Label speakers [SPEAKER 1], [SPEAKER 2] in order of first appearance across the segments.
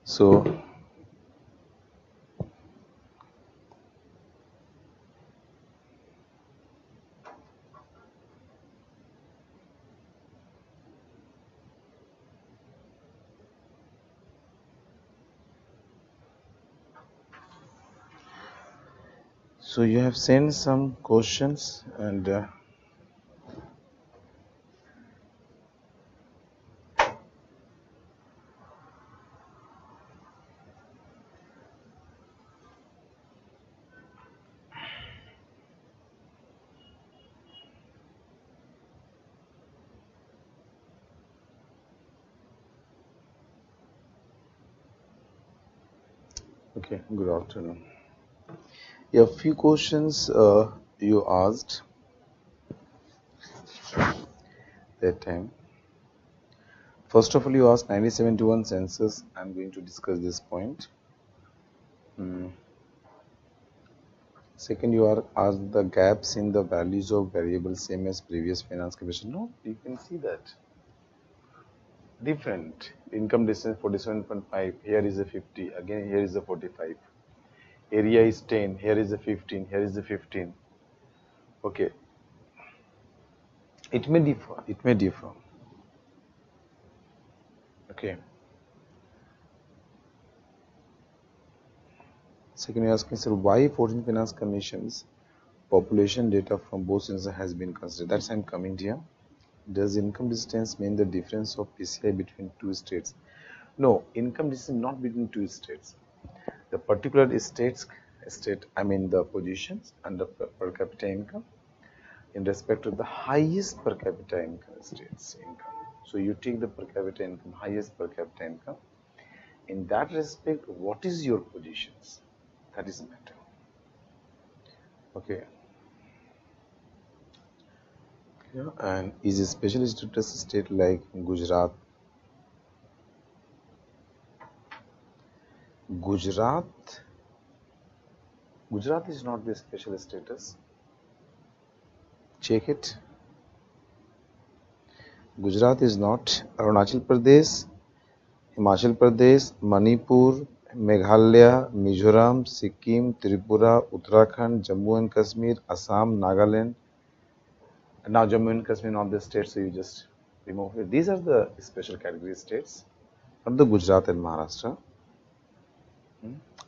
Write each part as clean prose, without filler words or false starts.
[SPEAKER 1] So you have sent some questions and okay, good afternoon. A few questions you asked that time. First of all, you asked 1971 census. I'm going to discuss this point. Second, you are asked the gaps in the values of variables same as previous finance commission. No, you can see that different income distance 47.5. Here is a 50. Again, here is a 45. Area is 10. Here is a 15. Here is a 15. Okay, it may differ. It may differ. Okay. Second, you ask me, sir, why 14 finance commissions population data from both census has been considered? That's I'm coming here. Does income distance mean the difference of PCI between two states? No, income distance not between two states. The particular state, I mean the positions and the per capita income in respect to the highest per capita income states income. So you take the per capita income, highest per capita income. In that respect, what is your positions? That is matter. Okay. Yeah. And is a special status state like Gujarat? Gujarat is not the special status. Check it. Gujarat is not. Arunachal Pradesh, Himachal Pradesh, Manipur, Meghalaya, Mizoram, Sikkim, Tripura, Uttarakhand, Jammu and Kashmir, Assam, Nagaland. And now Jammu and Kashmir not the state, so you just remove it. These are the special category states, not the Gujarat and Maharashtra.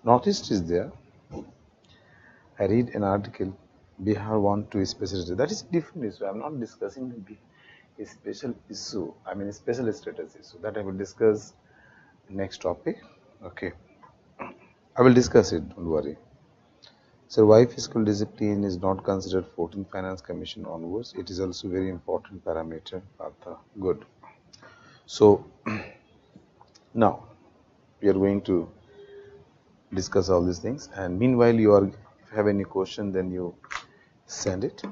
[SPEAKER 1] Northeast is there. I read an article, Bihar want to special status. That is a different issue. I am not discussing a special issue. I mean a special status issue. That I will discuss next topic. Okay. I will discuss it, don't worry. So why fiscal discipline is not considered 14th Finance Commission onwards? It is also very important parameter. Partha. Good. So now we are going to discuss all these things, and meanwhile if you have any question, then you send it.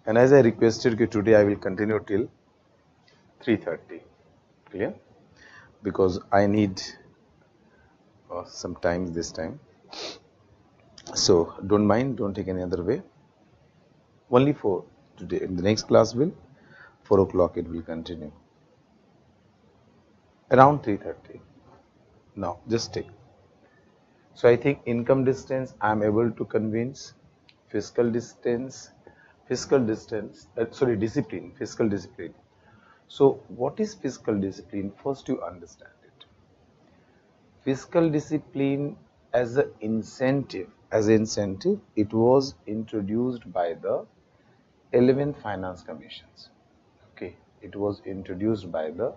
[SPEAKER 1] And as I requested you today, I will continue till 3:30. Clear? Because I need some time this time. So don't mind, don't take any other way. Only for today. In the next class will 4 o'clock it will continue. Around 3:30. Now just take. So I think income distance I am able to convince. Fiscal distance, discipline, fiscal discipline. So what is fiscal discipline? First you understand it. Fiscal discipline as an incentive, it was introduced by the 11 finance commissions. Okay, it was introduced by the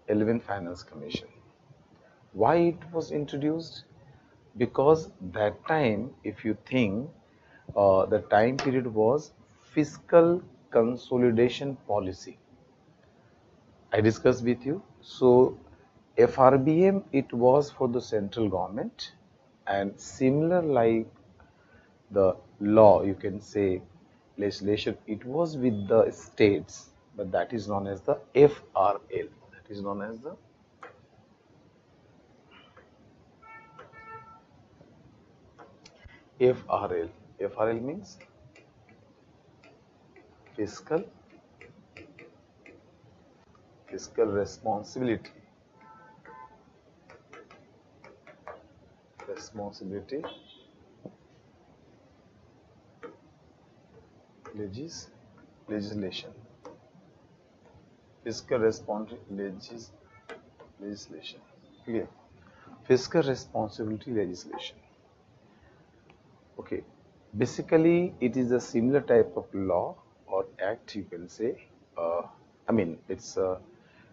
[SPEAKER 1] 11 finance commission. Why it was introduced? Because that time, if you think, the time period was fiscal consolidation policy. I discussed with you. So FRBM, it was for the central government, and similar like the law, you can say legislation, it was with the states, but that is known as the FRL. That is known as the FRL. FRL means fiscal fiscal responsibility legislation. Fiscal legislation. Clear. Fiscal responsibility legislation. Okay. Basically, it is a similar type of law or act, you can say. I mean, it's a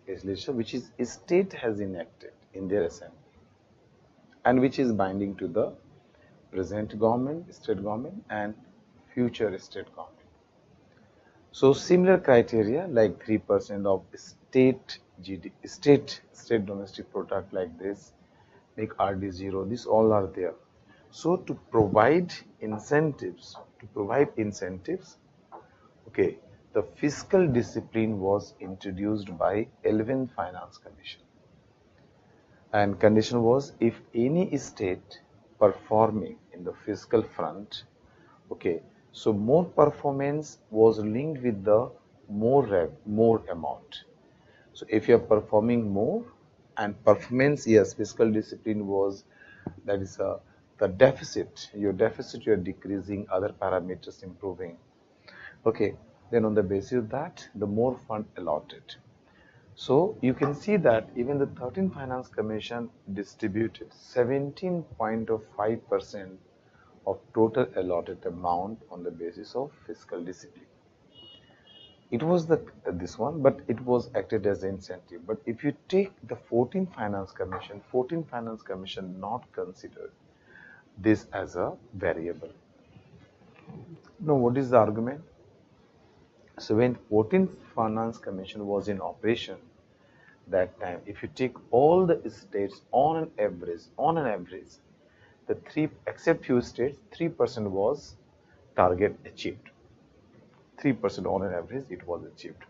[SPEAKER 1] legislation which is a state has enacted in their assembly and which is binding to the present government, state government, and future state government. So similar criteria like 3% of state state domestic product like this, make RD 0. These all are there. So to provide incentives, okay, the fiscal discipline was introduced by 11th Finance Commission. And condition was if any state performing in the fiscal front, okay, so more performance was linked with the more amount. So if you are performing more and performance, yes, fiscal discipline was, that is the deficit, you are decreasing, other parameters improving. Okay, then on the basis of that, the more fund allotted. So you can see that even the 13th Finance Commission distributed 17.5% of total allotted amount on the basis of fiscal discipline. It was this one, but it was acted as an incentive. But if you take the 14th Finance Commission not considered this as a variable. Now, what is the argument? So when 14th Finance Commission was in operation, that time, if you take all the states on an average, the except few states, 3% was target achieved. 3% on an average, it was achieved.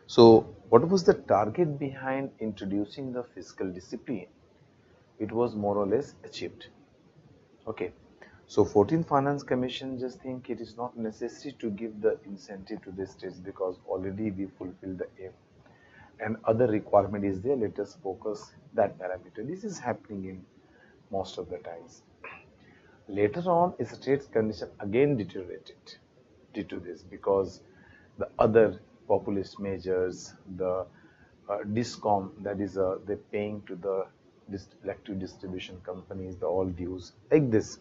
[SPEAKER 1] So what was the target behind introducing the fiscal discipline? It was more or less achieved. Okay. So 14th Finance Commission just think it is not necessary to give the incentive to the states because already we fulfill the aim. And other requirement is there, let us focus that parameter. This is happening in most of the times. Later on, state's condition again deteriorated due to this because the other populist measures, the DISCOM, that is they're paying to the electric distribution companies, the all dues, like this.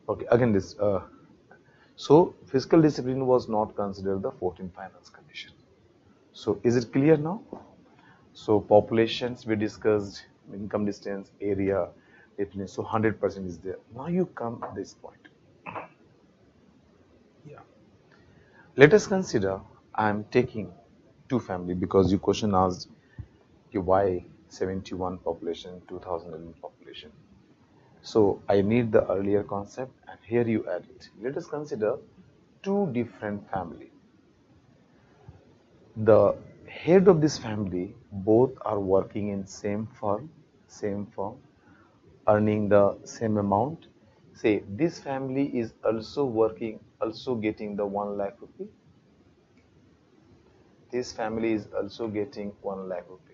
[SPEAKER 1] Okay, again this. So fiscal discipline was not considered the 14th Finance Commission. So is it clear now? So populations we discussed, income distance, area, definitely. So 100% is there. Now you come at this point. Yeah. Let us consider I am taking two family because your question asked why 71 population, 2011 population. So I need the earlier concept and here you add it. Let us consider two different family. The head of this family, both are working in same firm, earning the same amount. Say this family is also working, also getting the 1 lakh rupee. This family is also getting 1 lakh rupee.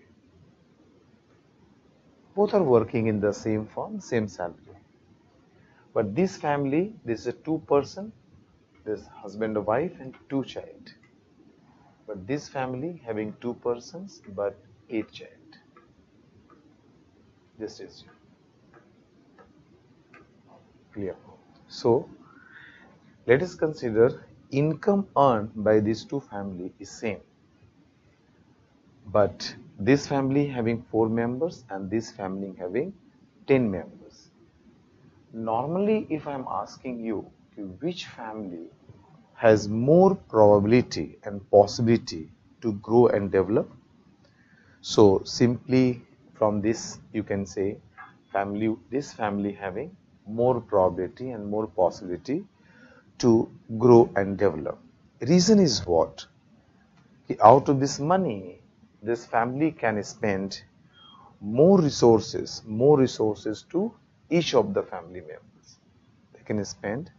[SPEAKER 1] Both are working in the same firm, same salary. But this family, this is a 2-person, this husband and wife and 2 child. But this family having 2 persons but 8 child. This is clear. So let us consider income earned by these two families is same. But this family having 4 members and this family having 10 members. Normally, if I am asking you which family has more probability and possibility to grow and develop, so simply from this you can say this family having more probability and more possibility to grow and develop. Reason is what? Out of this money, this family can spend more resources to each of the family members. They can spend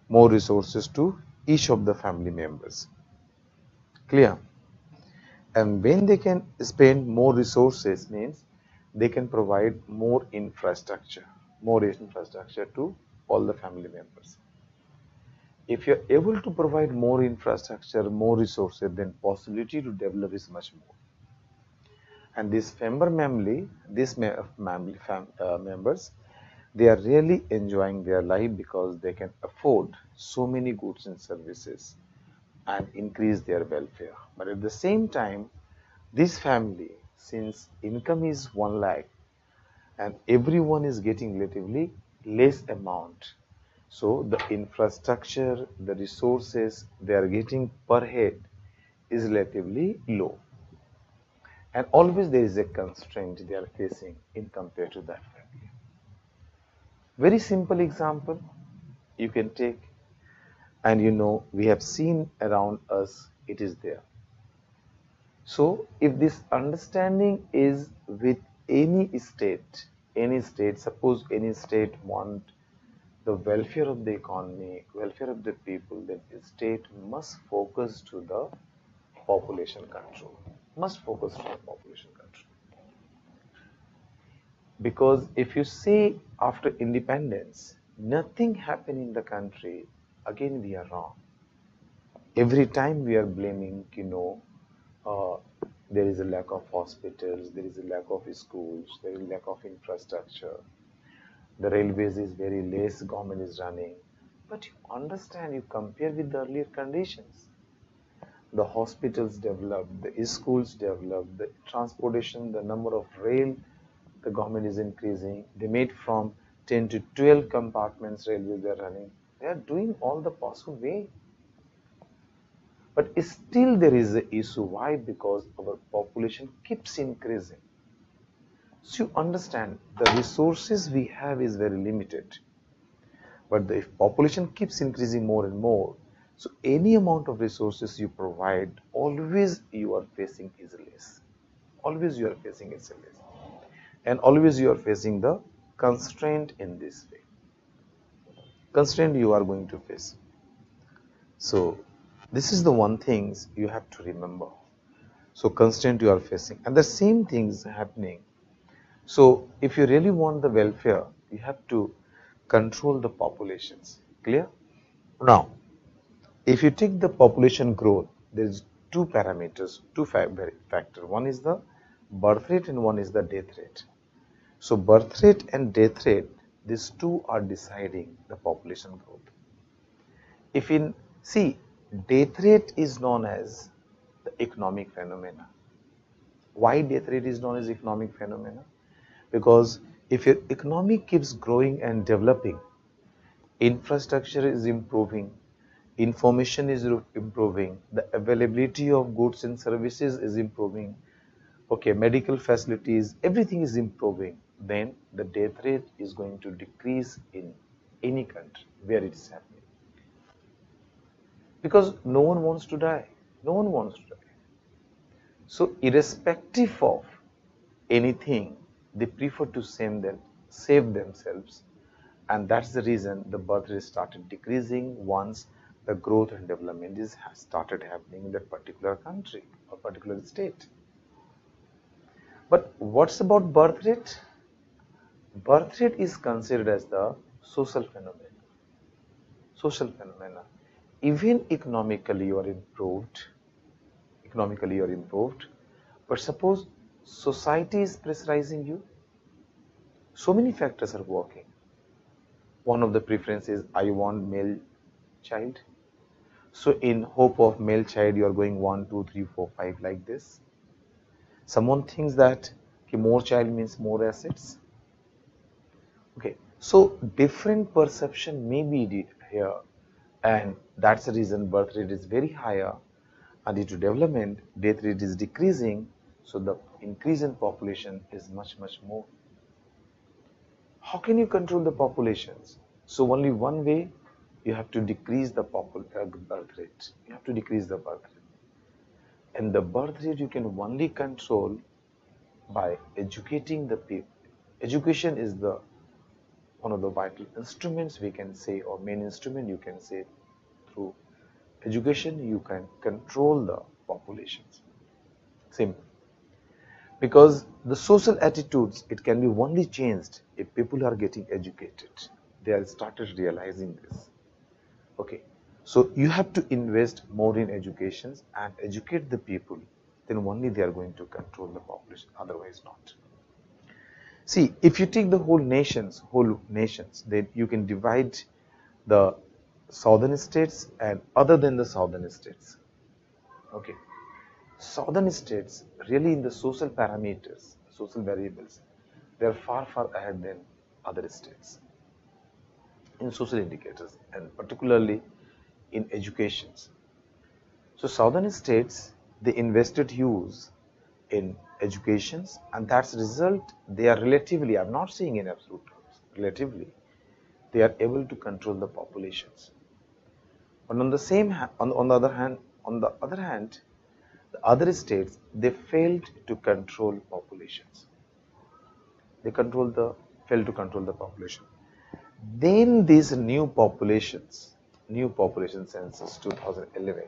[SPEAKER 1] more resources to each of the family members. Clear? And when they can spend more resources means they can provide more infrastructure to all the family members. If you're able to provide more infrastructure, more resources, then possibility to develop is much more. And members, they are really enjoying their life because they can afford so many goods and services and increase their welfare. But at the same time, this family, since income is 1 lakh and everyone is getting relatively less amount, so the infrastructure, the resources they are getting per head is relatively low. And always there is a constraint they are facing in compared to that family. Very simple example you can take, and we have seen around us, it is there. So if this understanding is with any state, suppose any state want the welfare of the economy, welfare of the people, then the state must focus to the population control, Because if you see after independence, nothing happened in the country, again we are wrong. Every time we are blaming, uh, there is a lack of hospitals, there is a lack of schools, there is a lack of infrastructure. The railways is very less, government is running. But you understand, you compare with the earlier conditions. The hospitals developed, the schools developed, the transportation, the number of rail, the government is increasing. They made from 10 to 12 compartments railways they are running. They are doing all the possible way. But still there is an issue. Why? Because our population keeps increasing. So you understand, the resources we have is very limited. But if population keeps increasing more and more, so any amount of resources you provide, always you are facing is less. Always you are facing is less. And always you are facing the constraint in this way. Constraint you are going to face. So this is the one things you have to remember. So constraint you are facing. And the same things happening. So if you really want the welfare, you have to control the populations. Clear? Now, if you take the population growth, there is two parameters, two factors. One is the birth rate and one is the death rate. So birth rate and death rate, these two are deciding the population growth. If in see, death rate is known as the economic phenomena. Why death rate is known as economic phenomena? Because if your economy keeps growing and developing, infrastructure is improving, information is improving, the availability of goods and services is improving, okay, medical facilities, everything is improving, then the death rate is going to decrease in any country where it is happening. Because no one wants to die. No one wants to die. So irrespective of anything, they prefer to save themselves, and that's the reason the birth rate started decreasing once the growth and development has started happening in that particular country or particular state. But what's about birth rate? Birth rate is considered as the social phenomenon. Social phenomena. Even economically you are improved, but suppose society is pressurizing you, so many factors are working. One of the preferences, I want male child. So in hope of male child, you are going 1, 2, 3, 4, 5 like this. Someone thinks that more child means more assets. Okay, so different perception may be here, and that's the reason birth rate is very higher, and due to development, death rate is decreasing. So the increase in population is much more. How can you control the populations? So only one way, you have to decrease the birth rate. You have to decrease the birth rate. And the birth rate you can only control by educating the people. Education is the one of the vital instruments we can say, or main instrument you can say. Through education you can control the populations. Simple. Because the social attitudes, it can be only changed if people are getting educated. They have started realizing this. Okay. So you have to invest more in education and educate the people. Then only they are going to control the population. Otherwise not. See, if you take the whole nations, then you can divide the southern states and other than the southern states. Okay. Southern states, really in the social parameters, social variables, they are far, far ahead than other states in social indicators and particularly in educations. So southern states, they invested huge in educations and that's the result they are relatively, I'm not saying in absolute terms, relatively, they are able to control the populations. But on the same hand, on the other hand, the other states, they failed to control populations. They failed to control the population. Then these new population census 2011.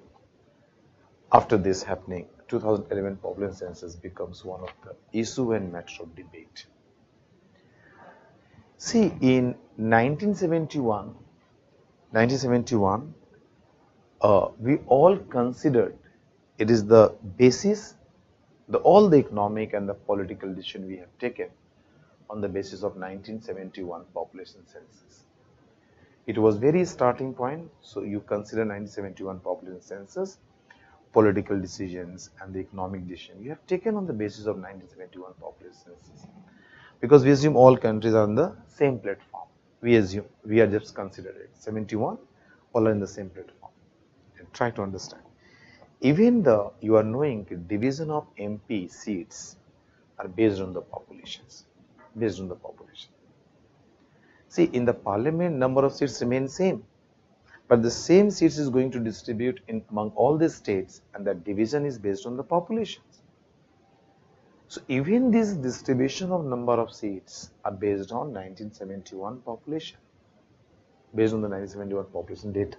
[SPEAKER 1] After this happening, 2011 population census becomes one of the issue and matter of debate. See, in 1971, we all considered it is the basis, all the economic and the political decision we have taken on the basis of 1971 population census. It was very starting point, so you consider 1971 population census, political decisions and the economic decision you have taken on the basis of 1971 population census. Because we assume all countries are on the same platform. We assume, we are just considered it. 71, all are in the same platform. And try to understand. Even you are knowing division of MP seats are based on the populations. Based on the population. See, in the parliament, number of seats remain same. But the same seats is going to distribute among all the states and that division is based on the populations. So even this distribution of number of seats are based on 1971 population. Based on the 1971 population data.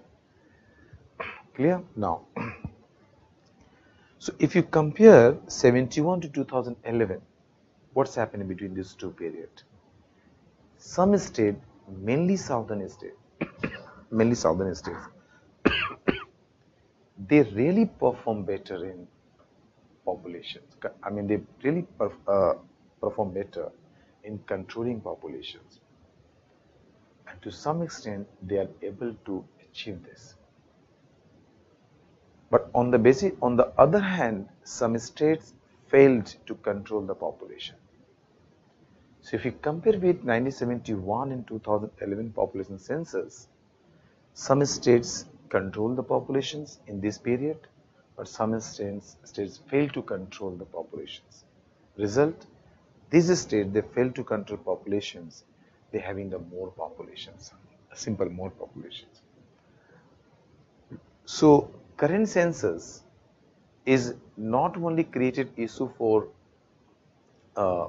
[SPEAKER 1] Clear? Now, so if you compare 71 to 2011, what's happening between these two periods? Some state, mainly southern states, they really perform better in populations. I mean, they really perform better in controlling populations. And to some extent, they are able to achieve this. But on the other hand, some states failed to control the population. So if you compare with 1971 and 2011 population census, some states control the populations in this period, but some states fail to control the populations. Result, these states, they fail to control populations, they having the more populations, simple more populations. So current census is not only created issue for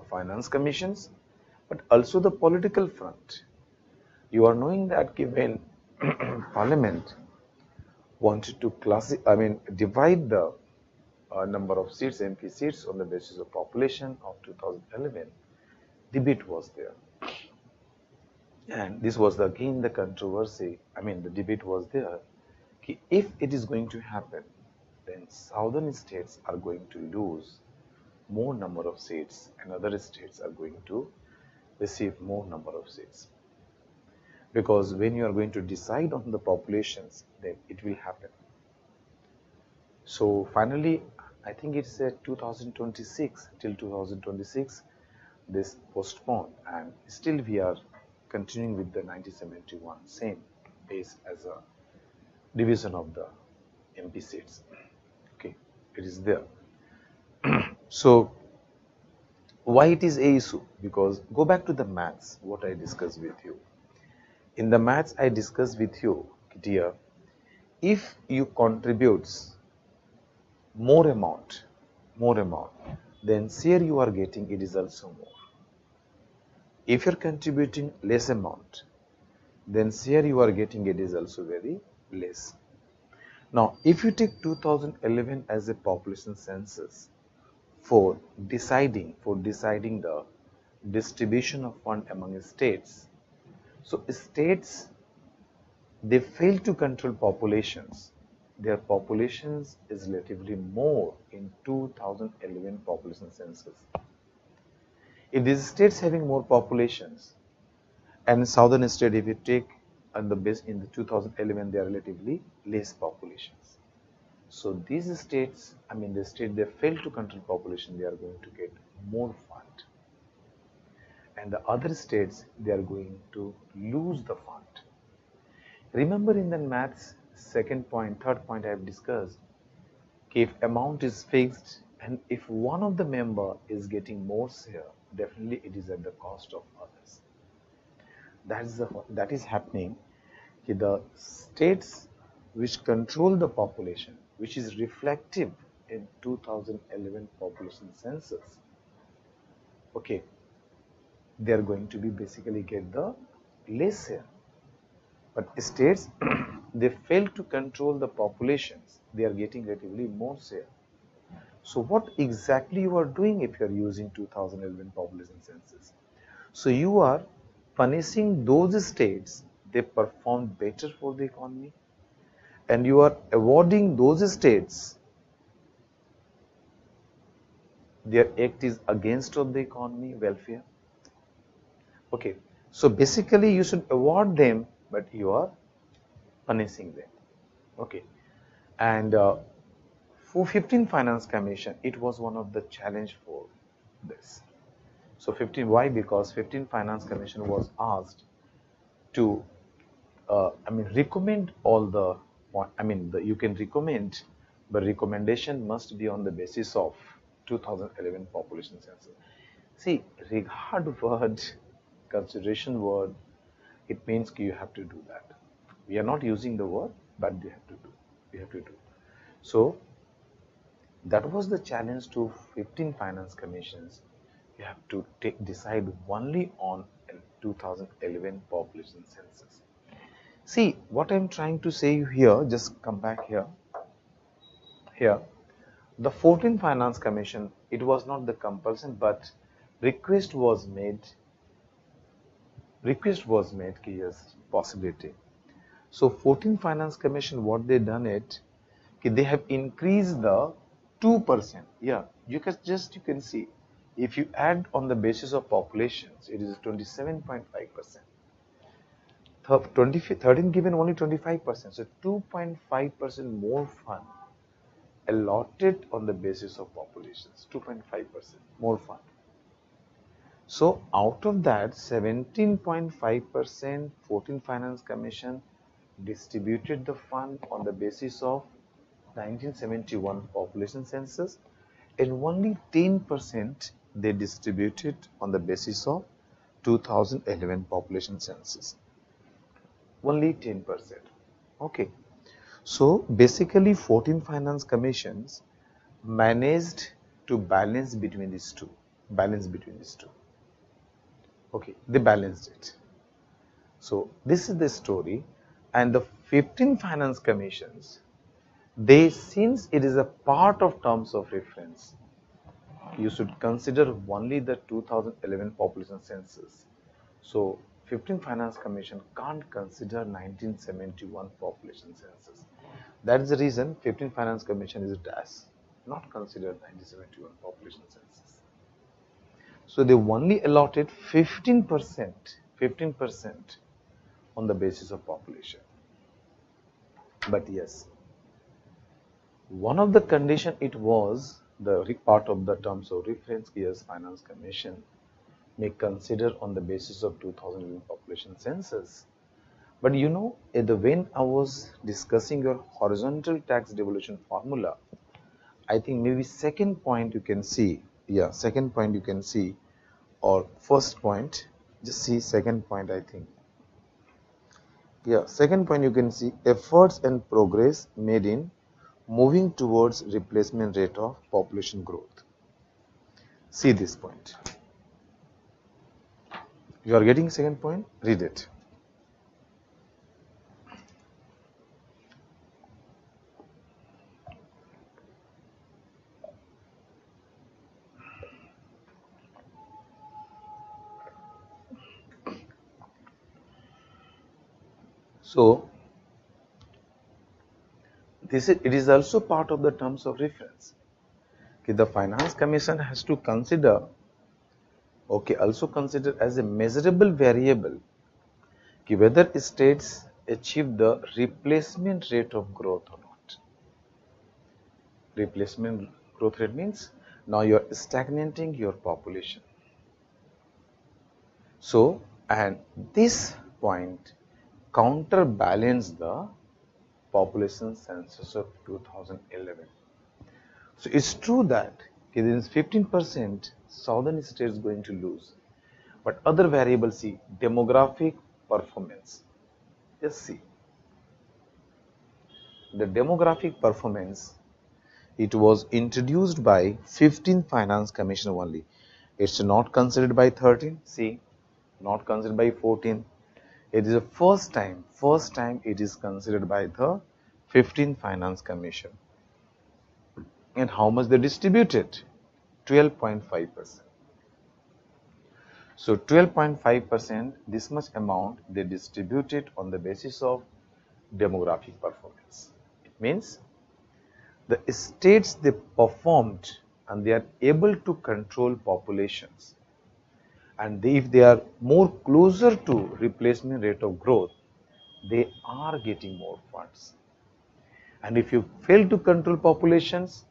[SPEAKER 1] finance commissions, but also the political front. You are knowing that when Parliament wanted to divide the number of seats, MP seats on the basis of population of 2011, debate was there. And this was again the controversy, the debate was there. If it is going to happen, then southern states are going to lose more number of seats and other states are going to receive more number of seats. Because when you are going to decide on the populations, then it will happen. So finally, I think it's 2026, till 2026, this postponed, and still we are continuing with the 1971, same base as a division of the MP seats. Okay, it is there. So why it is a issue? Because go back to the maths, what I discussed with you. In the maths I discussed with you, dear, if you contributes more amount, then share you are getting, it is also more. If you are contributing less amount, then share you are getting, it is also very less. Now, if you take 2011 as a population census, for deciding the distribution of fund among states. So states, they fail to control populations. Their populations is relatively more in 2011 population census. If these states having more populations, and southern state, if you take on the base in the 2011, they are relatively less populations. So these states, the state they fail to control population, they are going to get more fund, and the other states they are going to lose the fund. Remember in the maths third point I have discussed, if amount is fixed and if one of the member is getting more share, definitely it is at the cost of others. That is happening. The states which control the population, which is reflective in 2011 population census, okay, they are going to be basically get the less share. But states, they fail to control the populations, they are getting relatively more share. So what exactly you are doing if you are using 2011 population census? So you are punishing those states they perform better for the economy, and you are awarding those states their act is against of the economy welfare. Okay, so basically you should award them, but you are punishing them. Okay, and for 15 Finance Commission, it was one of the challenge for this. So 15, why? Because 15 Finance Commission was asked to, recommend all the, you can recommend, but recommendation must be on the basis of 2011 population census. See, regard word, consideration word, it means you have to do that. We are not using the word, but we have to do. We have to do. So that was the challenge to 15 finance commissions. You have to decide only on 2011 population census. See, what I'm trying to say here, just come back here. Here, the 14th Finance Commission, it was not the compulsion, but request was made. Yes, possibility. So 14th Finance Commission, what they done it, they have increased the 2%. Yeah, you can see, if you add on the basis of populations, it is 27.5%. 13 given only 25%, so 2.5% more fund allotted on the basis of populations, 2.5% more fund. So out of that, 17.5% 14 Finance Commission distributed the fund on the basis of 1971 population census, and only 10% they distributed on the basis of 2011 population census. Only 10%. Okay. So basically 14 finance commissions managed to balance between these two. Okay, they balanced it. So this is the story, and the 15 finance commissions, they, since it is a part of terms of reference, you should consider only the 2011 population census. So 15 Finance Commission can't consider 1971 population census. That is the reason 15 Finance Commission is not considered 1971 population census. So they only allotted 15% on the basis of population. But yes, one of the condition, it was the part of the terms of reference, yes, Finance Commission may consider on the basis of 2011 population census. But you know, when I was discussing your horizontal tax devolution formula, I think maybe second point you can see, or first point, just see second point, I think. Yeah, second point you can see efforts and progress made in moving towards replacement rate of population growth. See this point. You are getting second point? Read it. So it is also part of the terms of reference. Okay, the Finance Commission has to consider, okay, also consider as a measurable variable whether states achieve the replacement rate of growth or not. Replacement growth rate means now you are stagnating your population. So, and this point counterbalance the population census of 2011. So it's true that within 15% southern states going to lose, but other variables, see demographic performance. Just see the demographic performance. It was introduced by 15 Finance Commission only. It's not considered by 13. See, not considered by 14. It is the first time it is considered by the 15 Finance Commission. And how much they distributed? 12.5%. So 12.5%, this much amount they distributed on the basis of demographic performance. It means the states they performed and they are able to control populations, and if they are more closer to replacement rate of growth, they are getting more funds. And if you fail to control populations,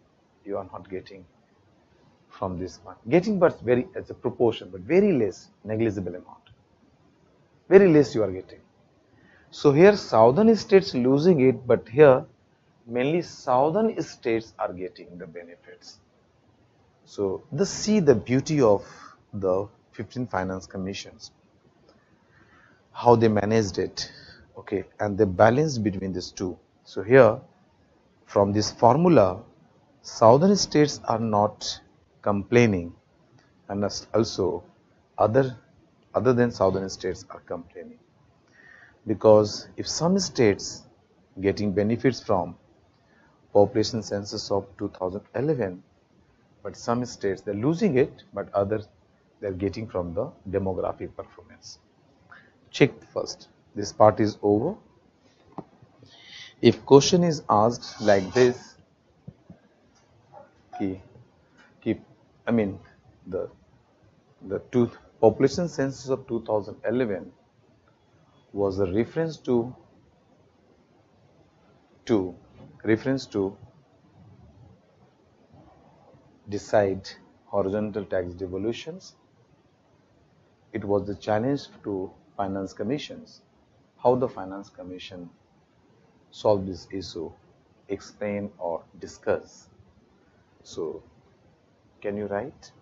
[SPEAKER 1] you are not getting from this fund. Getting but very as a proportion, but very less, negligible amount. Very less you are getting. So here southern states losing it, but here mainly southern states are getting the benefits. So let's see the beauty of the 15 finance commissions, how they managed it, okay, and they balanced between these two. So here from this formula, southern states are not complaining, and also other than southern states are complaining, because if some states getting benefits from population census of 2011, but some states they're losing it, but others they're getting from the demographic performance. Check first. This part is over. If question is asked like this, keep I mean the population census of 2011 was a reference to decide horizontal tax devolutions. It was the challenge to finance commissions. How the finance commission solve this issue, explain or discuss. So can you write?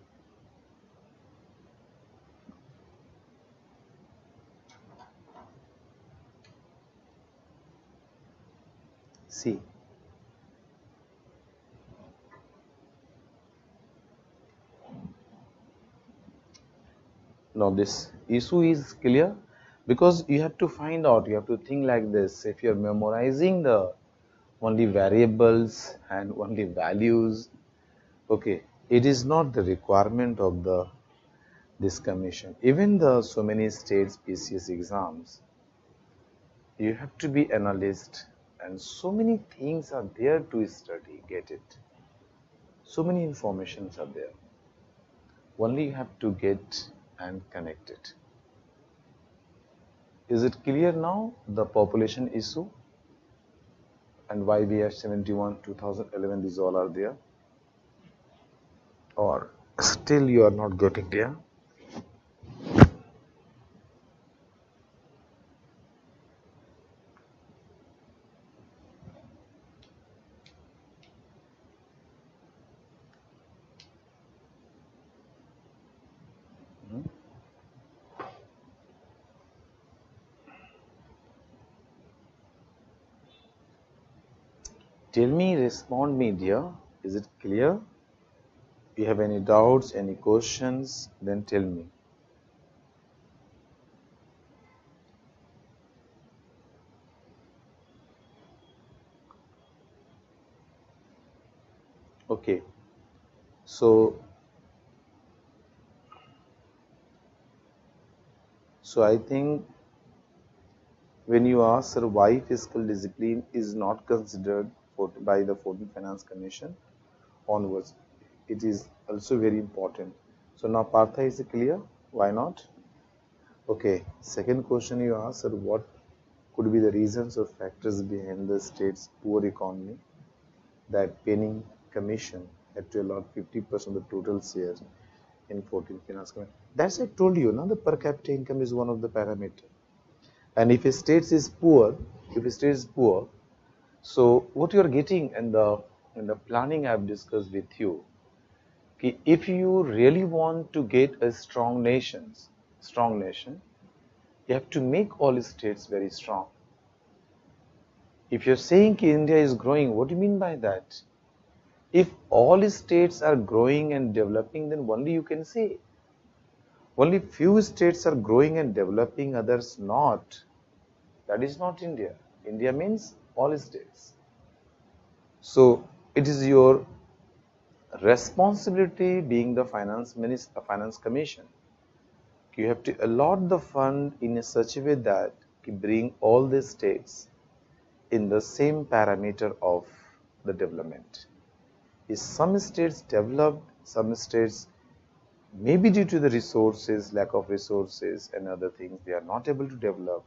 [SPEAKER 1] See, now this issue is clear, because you have to find out, you have to think like this. If you're memorizing the only variables and only values, okay, it is not the requirement of this commission. Even the so many states PCS exams, you have to be analyst, and so many things are there to study, get it. So many informations are there. Only you have to get and connect it. Is it clear now, the population issue and why we have 71, 2011, these all are there? Or still you are not getting there? Tell me, respond me dear, is it clear? If you have any doubts, any questions, then tell me. Okay, so I think when you ask, sir, why fiscal discipline is not considered by the 14th Finance Commission onwards, it is also very important. So now Partha is clear. Why not? Okay. Second question you asked, sir, what could be the reasons or factors behind the state's poor economy that Penning Commission had to allot 50% of the total shares in 14th Finance Commission. That's I told you, now the per capita income is one of the parameters. And if a state is poor, so what you are getting in the planning I have discussed with you, if you really want to get a strong nation, you have to make all states very strong. If you're saying India is growing, what do you mean by that? If all states are growing and developing, then only you can say. Only few states are growing and developing, others not. That is not India. India means all states. So it is your responsibility, being the finance minister, finance commission. You have to allot the fund in such a way that you bring all the states in the same parameter of the development. If some states developed, some states maybe due to the resources, lack of resources and other things, they are not able to develop.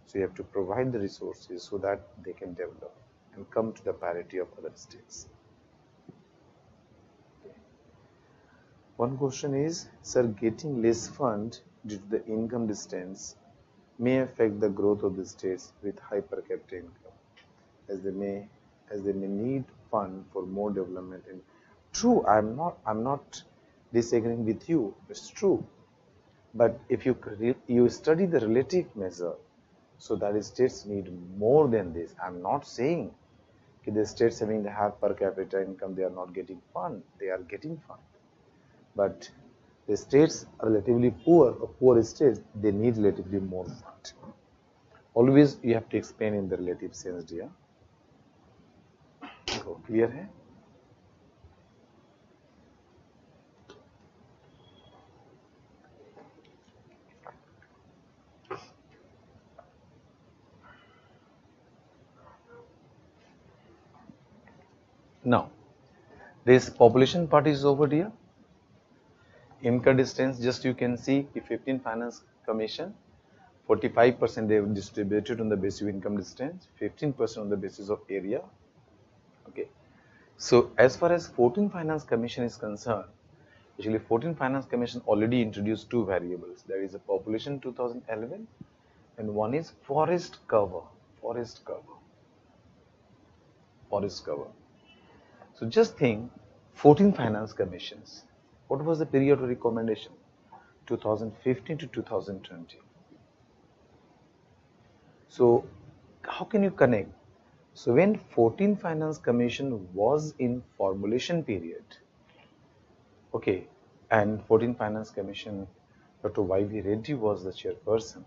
[SPEAKER 1] So you have to provide the resources so that they can develop and come to the parity of other states. One question is, sir, getting less fund due to the income distance may affect the growth of the states with high per capita income, as they may need fund for more development. And true, I'm not disagreeing with you. It's true, but if you study the relative measure, so that states need more than this. I'm not saying the states having the high per capita income, they are not getting fund. They are getting fund, but the states are relatively poor, or poor states, they need relatively more fund. Always you have to explain in the relative sense, dear. So, clear hai? Now, this population part is over here. Income distance, just you can see the 15 Finance Commission, 45% they have distributed on the basis of income distance, 15% on the basis of area. Okay. So as far as 14 Finance Commission is concerned, actually 14 Finance Commission already introduced two variables. There is a population 2011 and one is forest cover. So just think 14 Finance Commissions. What was the period of recommendation? 2015 to 2020. So how can you connect? So when 14 Finance Commission was in formulation period, okay, and 14 Finance Commission, Dr. Y.V. Reddy was the chairperson.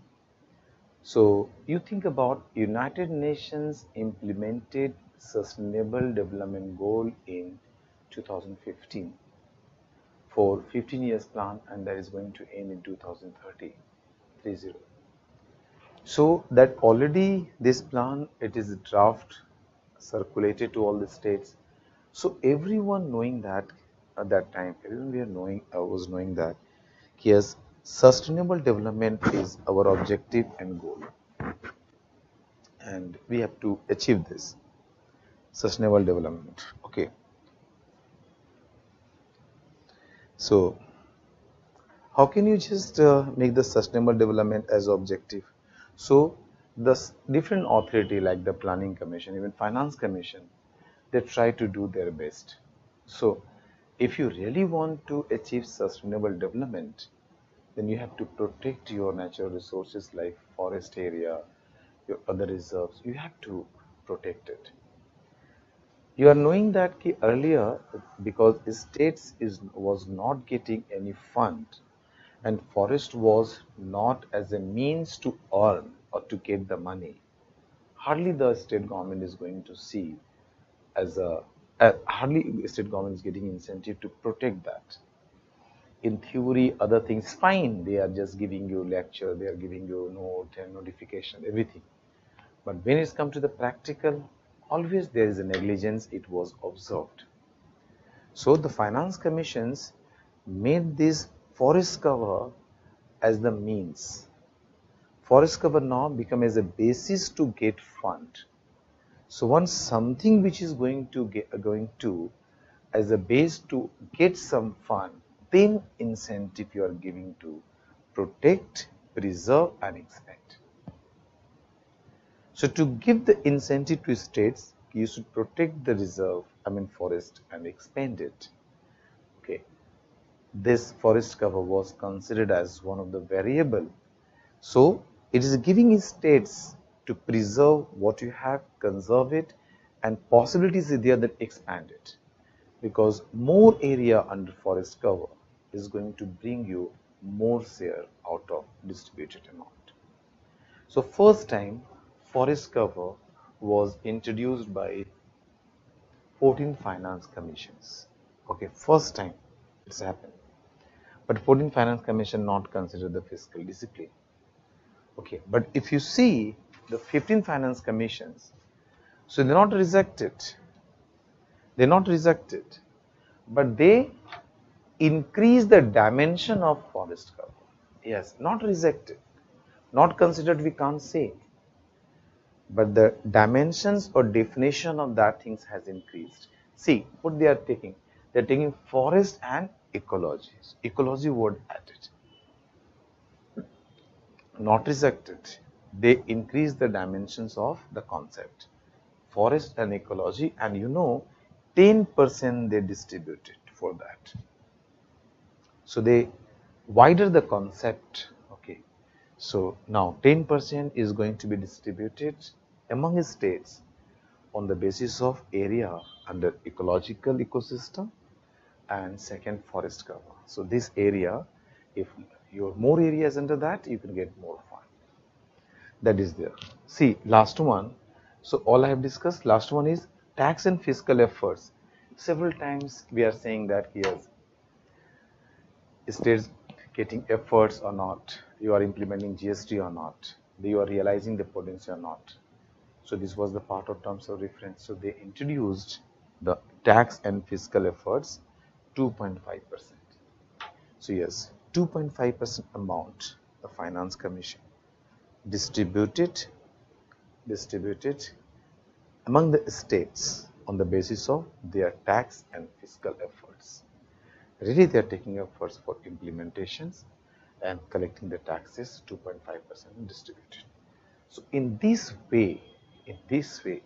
[SPEAKER 1] So you think about United Nations implemented Sustainable Development Goal in 2015 for 15 years plan, and that is going to end in 2030. So that already this plan, it is a draft circulated to all the states. So everyone knowing that at that time, everyone was knowing that yes, sustainable development is our objective and goal, and we have to achieve this sustainable development. Okay. So how can you just make the sustainable development as objective? So the different authority like the Planning Commission, even Finance Commission, they try to do their best. So if you really want to achieve sustainable development, then you have to protect your natural resources like forest area, your other reserves. You have to protect it. You are knowing that earlier, because states was not getting any fund, and forest was not as a means to earn or to get the money, hardly the state government is going to see as hardly state government is getting incentive to protect that. In theory, other things fine, they are just giving you lecture, they are giving you note and notification, everything. But when it's come to the practical, always there is a negligence, it was observed. So the finance commissions made this forest cover as the means. Forest cover now become as a basis to get fund. So once something which is going to as a base to get some fund, then incentive you are giving to protect, preserve and expand. So to give the incentive to states, you should protect the reserve, forest and expand it. Okay. This forest cover was considered as one of the variable. So it is giving states to preserve what you have, conserve it, and possibilities is there that expand it. Because more area under forest cover is going to bring you more share out of distributed amount. So first time forest cover was introduced by 14 finance commissions. Okay, first time it's happened. But 14 finance commission not consider the fiscal discipline. Okay, but if you see the 15 finance commissions, so they're not rejected. They're not rejected, but they increase the dimension of forest cover. Yes, not rejected, not considered, we can't say. But the dimensions or definition of that things has increased. See what they are taking. They are taking forest and ecology. Ecology word added. Not rejected. They increase the dimensions of the concept. Forest and ecology, and 10% they distributed for that. So they wider the concept. Okay. So now 10% is going to be distributed among states on the basis of area under ecological ecosystem and second forest cover. So this area, if your more areas under that, you can get more fund. That is there. See, last one. So all I have discussed, last one is tax and fiscal efforts. Several times we are saying that yes, states getting efforts or not, you are implementing GST or not, you are realizing the potential or not. So this was the part of terms of reference. So they introduced the tax and fiscal efforts 2.5%. So yes, 2.5% amount the finance commission distributed among the states on the basis of their tax and fiscal efforts. Really they are taking efforts for implementations and collecting the taxes 2.5% distributed. So in this way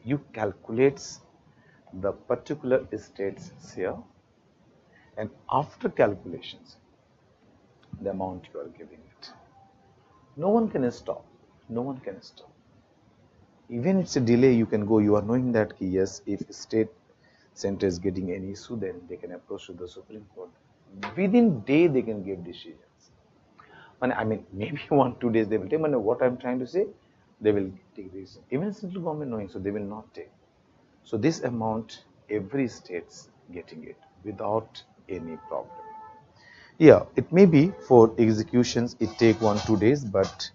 [SPEAKER 1] you calculate the particular state's share, and after calculations the amount you are giving it. No one can stop. No one can stop. Even it's a delay, you can go. You are knowing that yes, if state center is getting any issue, then they can approach to the Supreme Court. Within day they can give decisions. Maybe 1-2 days they will take. What I'm trying to say, they will take this. Even central government knowing, so they will not take. So this amount, every state's getting it without any problem. Yeah, it may be for executions, it take 1-2 days, but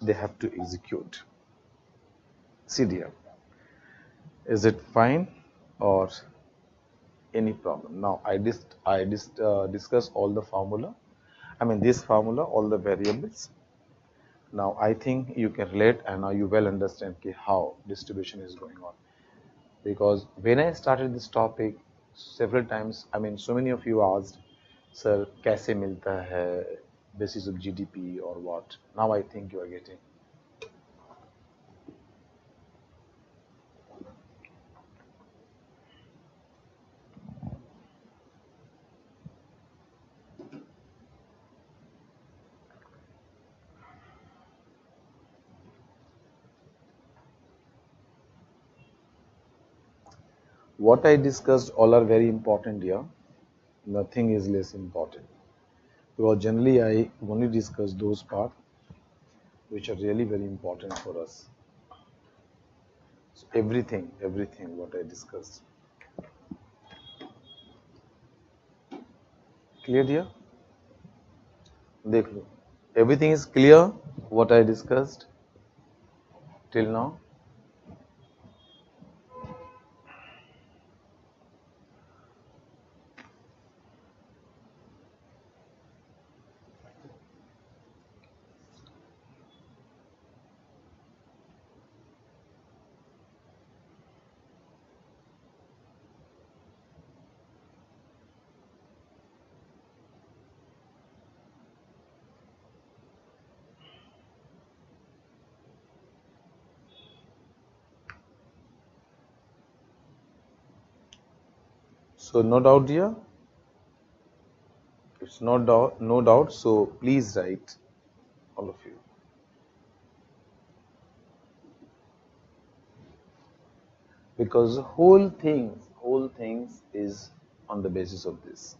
[SPEAKER 1] they have to execute. See dear, is it fine or any problem? Now I discuss all the formula. This formula, all the variables. Now I think you can relate and now you well understand how distribution is going on. Because when I started this topic, several times, so many of you asked, sir, kaise milta hai, basis of GDP or what? Now I think you are getting. What I discussed all are very important here. Nothing is less important. Because generally I only discuss those parts which are really very important for us. So everything what I discussed. Clear here? Everything is clear what I discussed till now. So no doubt here. It's no doubt. So please write, all of you. Because whole things is on the basis of this.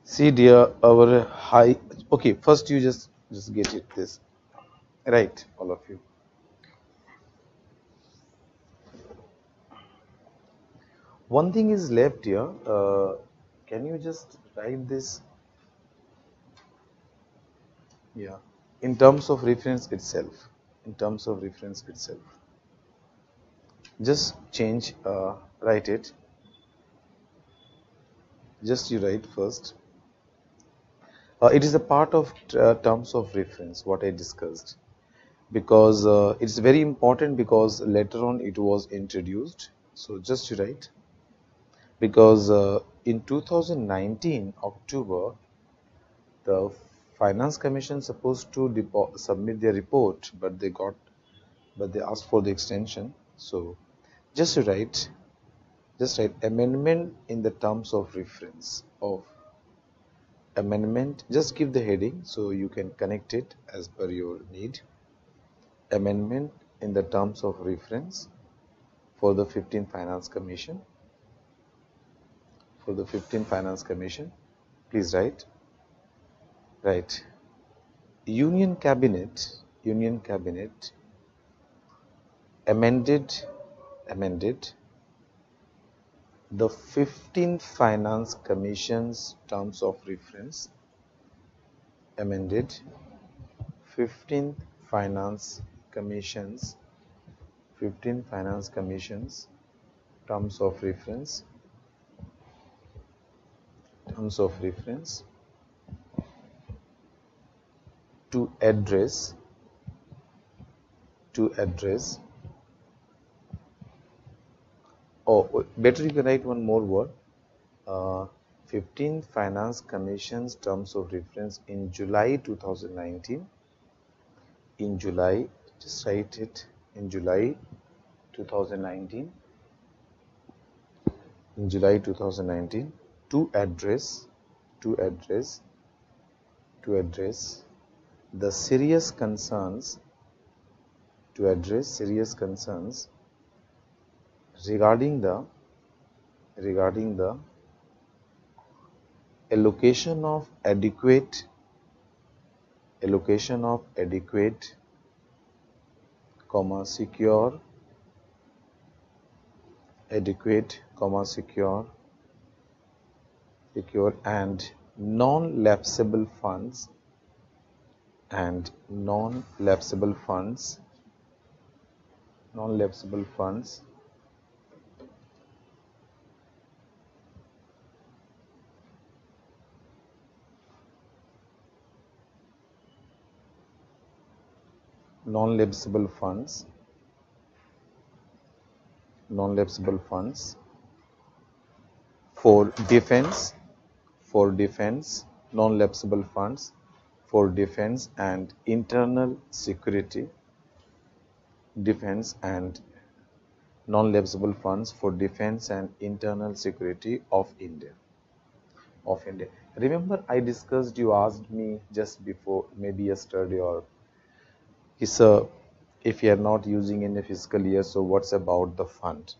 [SPEAKER 1] See, dear, our high. Okay, first you just get it this right, all of you. One thing is left here. Can you just write this? Yeah. In terms of reference itself. In terms of reference itself. Just change. Write it. Just you write first. It is a part of terms of reference what I discussed, because it's very important, because later on it was introduced. So just you write, because in 2019 October, the Finance Commission supposed to submit their report, but they asked for the extension. So just you write, amendment in the terms of reference of amendment. Just give the heading so you can connect it as per your need. Amendment in the terms of reference for the 15th Finance Commission. For the 15th Finance Commission, please write. Right. Union Cabinet amended the 15th Finance Commission's terms of reference. Amended 15th Finance Commission's terms of reference to address or better you can write one more word, 15th Finance Commission's terms of reference in July 2019. In July, just write it, in July 2019. In July 2019, to address the serious concerns regarding the allocation of adequate secure and non-lapsable funds for defense, non-lapsable funds for defense and internal security, non-lapsable funds for defense and internal security of India. Remember, I discussed, you asked me just before, maybe yesterday, or sir, if you are not using in a fiscal year, so what's about the fund?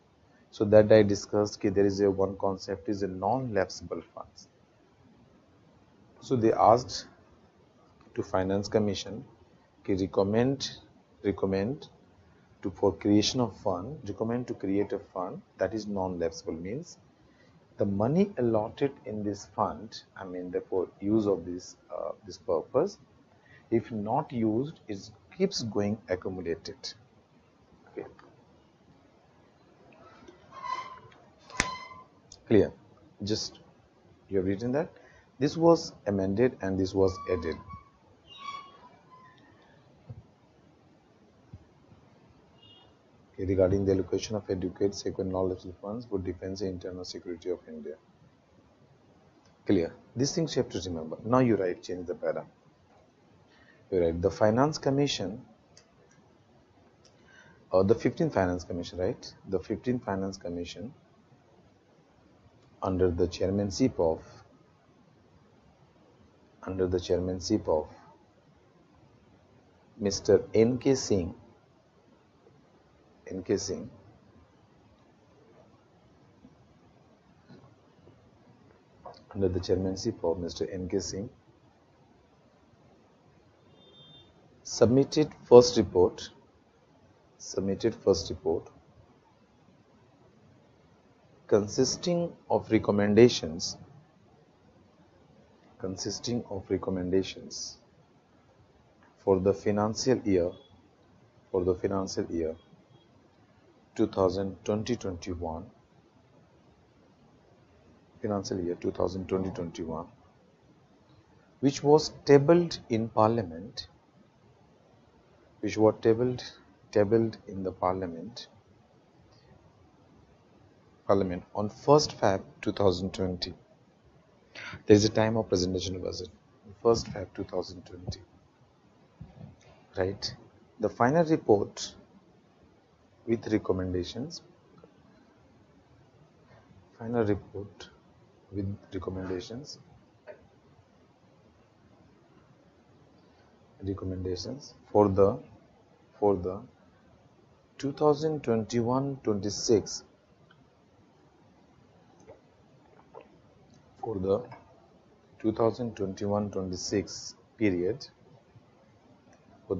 [SPEAKER 1] So that I discussed, there is a one concept is a non-lapsable funds. So they asked to Finance Commission, recommend for creation of fund, recommend to create a fund that is non-lapsable, means the money allotted in this fund, I mean for use of this purpose, if not used, it keeps going accumulated. Okay. Clear? Just you have written that this was amended and this was added. Okay, regarding the allocation of adequate second knowledge funds for defense and internal security of India. Clear? These things you have to remember. Now you write, change the para. You write the Finance Commission, or the 15th Finance Commission, right? The 15th Finance Commission, under the chairmanship of Mr. N.K. Singh, under the chairmanship of Mr. N.K. Singh, submitted first report consisting of recommendations for the financial year 2020-21, which was tabled in Parliament, in the Parliament on 1st Feb 2020. There is a time of presentation of budget, 1st Feb 2020. Right? The final report with recommendations, for the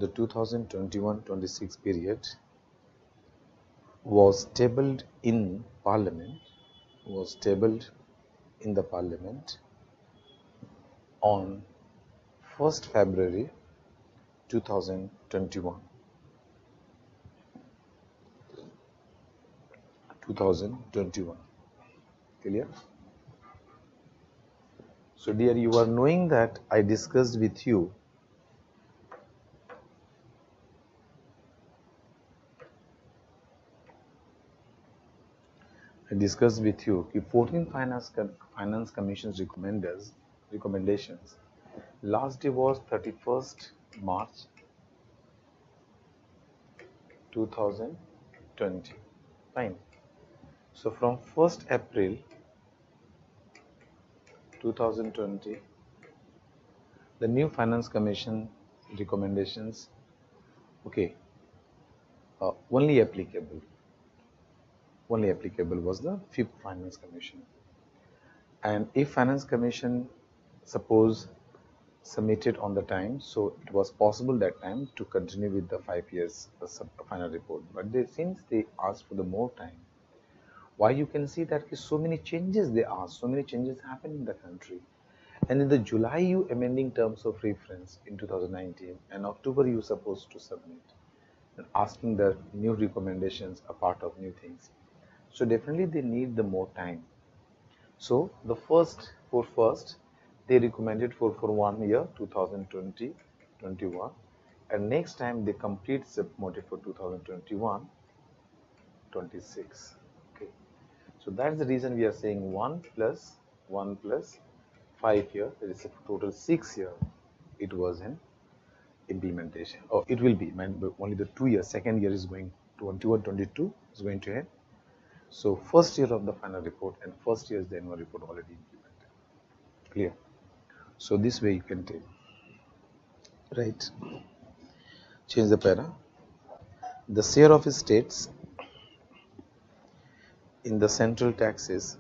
[SPEAKER 1] 2021-26 period, was tabled in the Parliament on 1st February 2021. Clear? So dear, you are knowing that I discussed with you कि 14 Finance Commission's recommendations. Last day was 31st March 2020. Fine. So from 1st April 2020, the new Finance Commission recommendations, okay, only applicable was the 5th Finance Commission. And if Finance Commission suppose submitted on the time, so it was possible that time to continue with the 5 years final report. But since they asked for the more time, why you can see that so many changes they asked, so many changes happened in the country. And in the July you amending terms of reference in 2019, and October you supposed to submit and asking the new recommendations a part of new things. So definitely they need the more time. So the first they recommended for 1 year 2020-21, and next time they complete submitted for 2021-26. Okay, so that's the reason we are saying 1 plus 5 year, that is a total 6 year. It was in implementation, or it will be only the 2 years. Second year is going 21-22 is going to end. So first year of the final report and first year is the annual report already implemented. Clear? So this way you can take. Right. Change the para. The share of states in the central taxes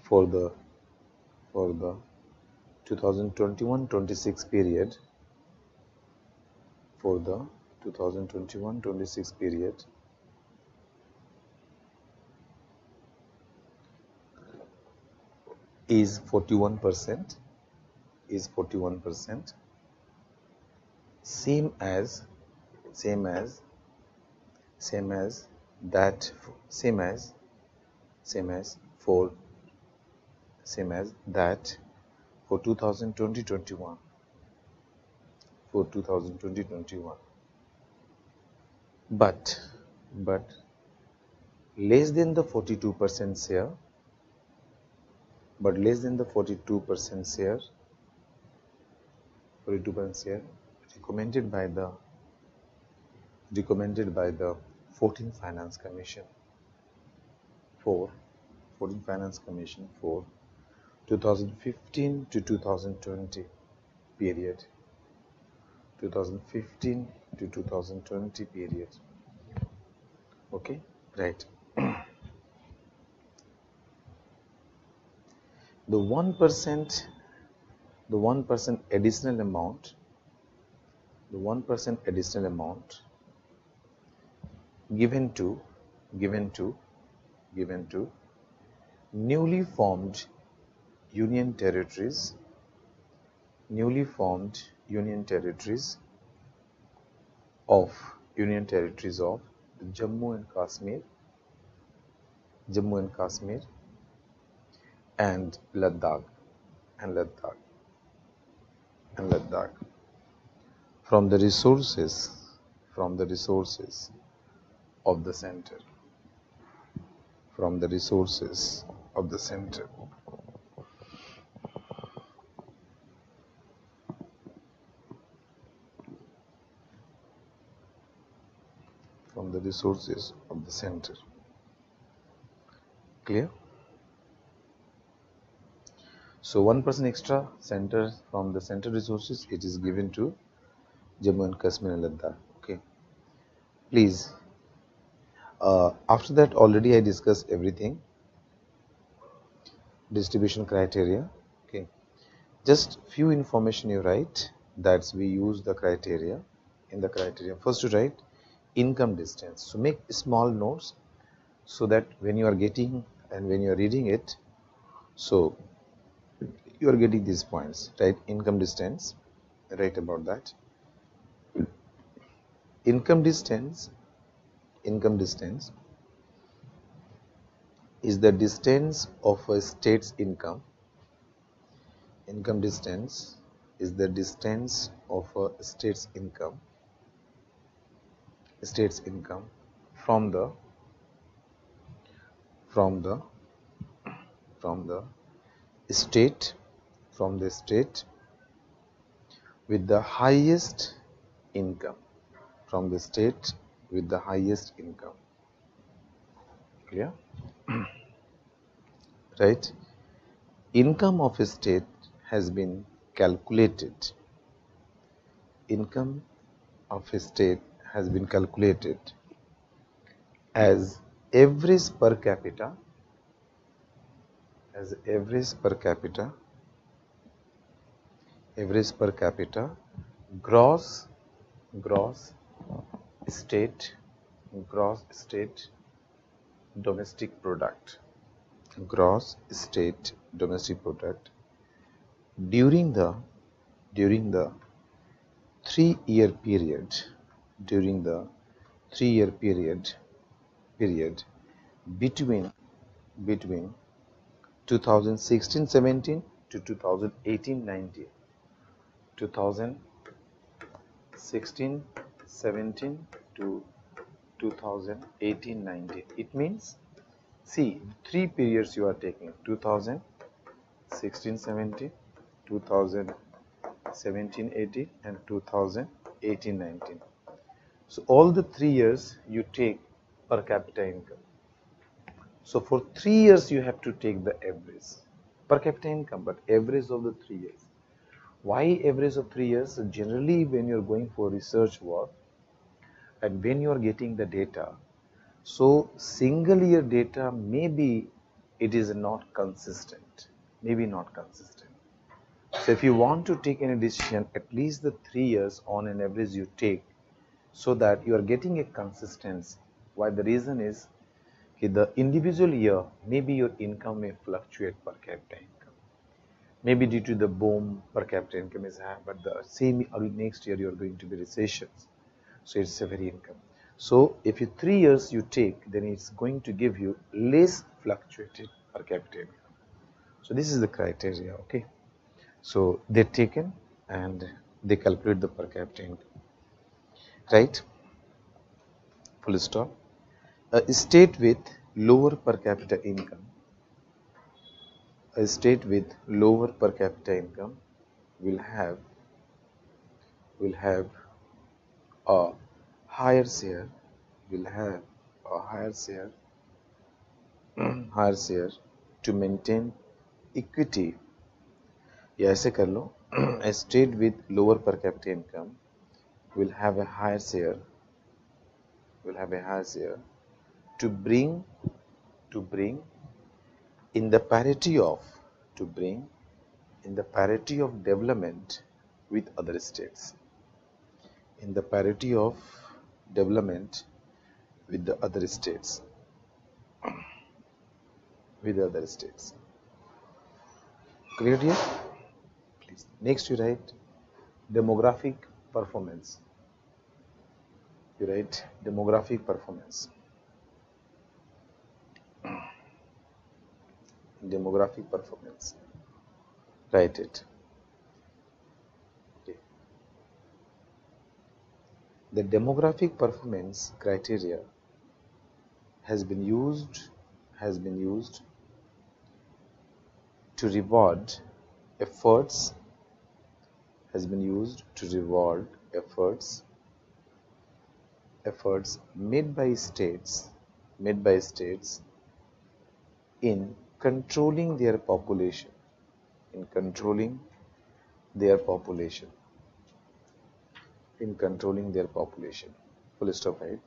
[SPEAKER 1] for the 2021-26 period, for the 2021-26 period, is 41%, same as that for for 2020-21, but less than the 42% share, recommended by the 14th Finance Commission for 2015 to 2020 period. 2015 to 2020 period. Okay, right. The 1% additional amount, given to newly formed union territories of Jammu and Kashmir and Ladakh from the resources of the center. From the resources of the center. From the resources of the center. Clear? So 1% extra center from the center resources, it is given to Jammu and Kashmir and Ladakh. Okay. Please. After that, already I discussed everything. Distribution criteria. Okay. Just few information you write. That's we use the criteria. In the criteria, first you write income distance. So make small notes so that when you are getting and when you are reading it, so you are getting these points, right? Income distance, write about that. Income distance is the distance of a state's income. Income distance is the distance of a state's income. From the state with the highest income. From the state with the highest income. Clear? Right? Income of a state has been calculated. Income of a state has been calculated as average per capita, gross state domestic product, during the 3-year period, between 2016-17 to 2018-19. 2016-17 to 2018-19. It means, see, 3 periods you are taking: 2016-17, 2017-18, and 2018-19. So all the 3 years you take per capita income. So for 3 years you have to take the average per capita income, but average of the 3 years. Why average of 3 years? Generally, when you are going for research work and when you are getting the data, so single year data may be it is not consistent, maybe not consistent. So if you want to take any decision, at least the 3 years on an average you take, so that you are getting a consistency. Why? The reason is the individual year, maybe your income may fluctuate per capita income. Maybe due to the boom, per capita income is high, but the same next year you are going to be recessions. So it's a very income. So if you 3 years you take, then it's going to give you less fluctuated per capita income. So this is the criteria, okay? So they're taken and they calculate the per capita income, right? Full stop. A state with lower per capita income, a state with lower per capita income will have a higher share, will have a higher share, higher share to maintain equity. या ऐसे कर लो, a state with lower per capita income will have a higher share, to bring in the parity of development with other states, in the parity of development with the other states, clear here? Please. Next you write demographic performance. You write demographic performance. Demographic performance. Write it. Okay. The demographic performance criteria has been used to reward efforts, made by states in controlling their population, full stop, right?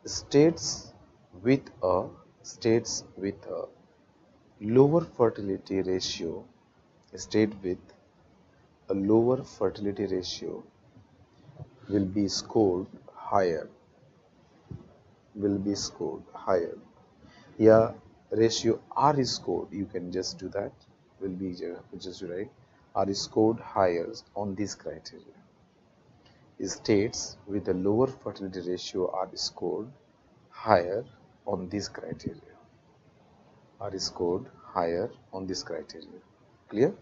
[SPEAKER 1] States with a lower fertility ratio, will be scored higher, yeah. Ratio R is scored, you can just do that, will be just right, R is scored higher on this criteria. States with a lower fertility ratio are scored higher on this criteria, clear?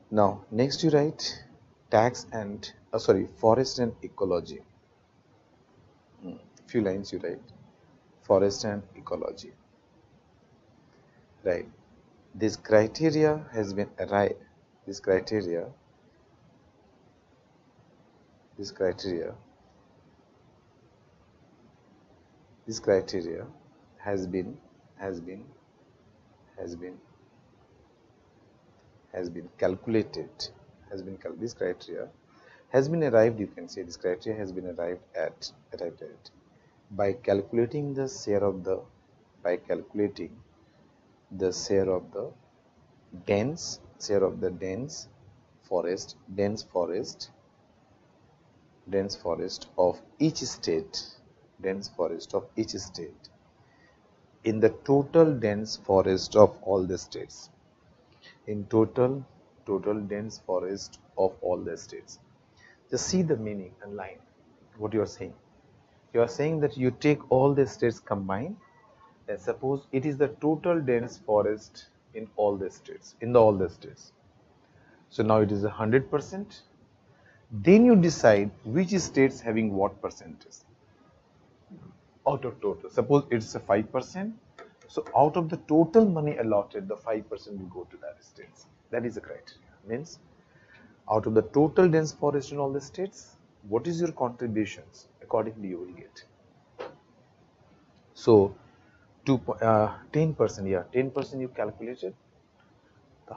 [SPEAKER 1] Now next you write tax and forest and ecology. Few lines you write forest and ecology, right? This criteria has been arrived, this criteria has been calculated, this criteria has been arrived, you can say this criteria has been arrived at by calculating the share of the dense forest of each state, in the total dense forest of all the states, dense forest of all the states. Just see the meaning and line, what you are saying. You are saying that you take all the states combined, and suppose it is the total dense forest in all the states, So now it is 100%. Then you decide which states having what percentage out of total. Suppose it's a 5%. So out of the total money allotted, the 5% will go to that states. That is the criteria. Means out of the total dense forest in all the states, what is your contributions? Accordingly you will get. So 10%, yeah, 10% you calculated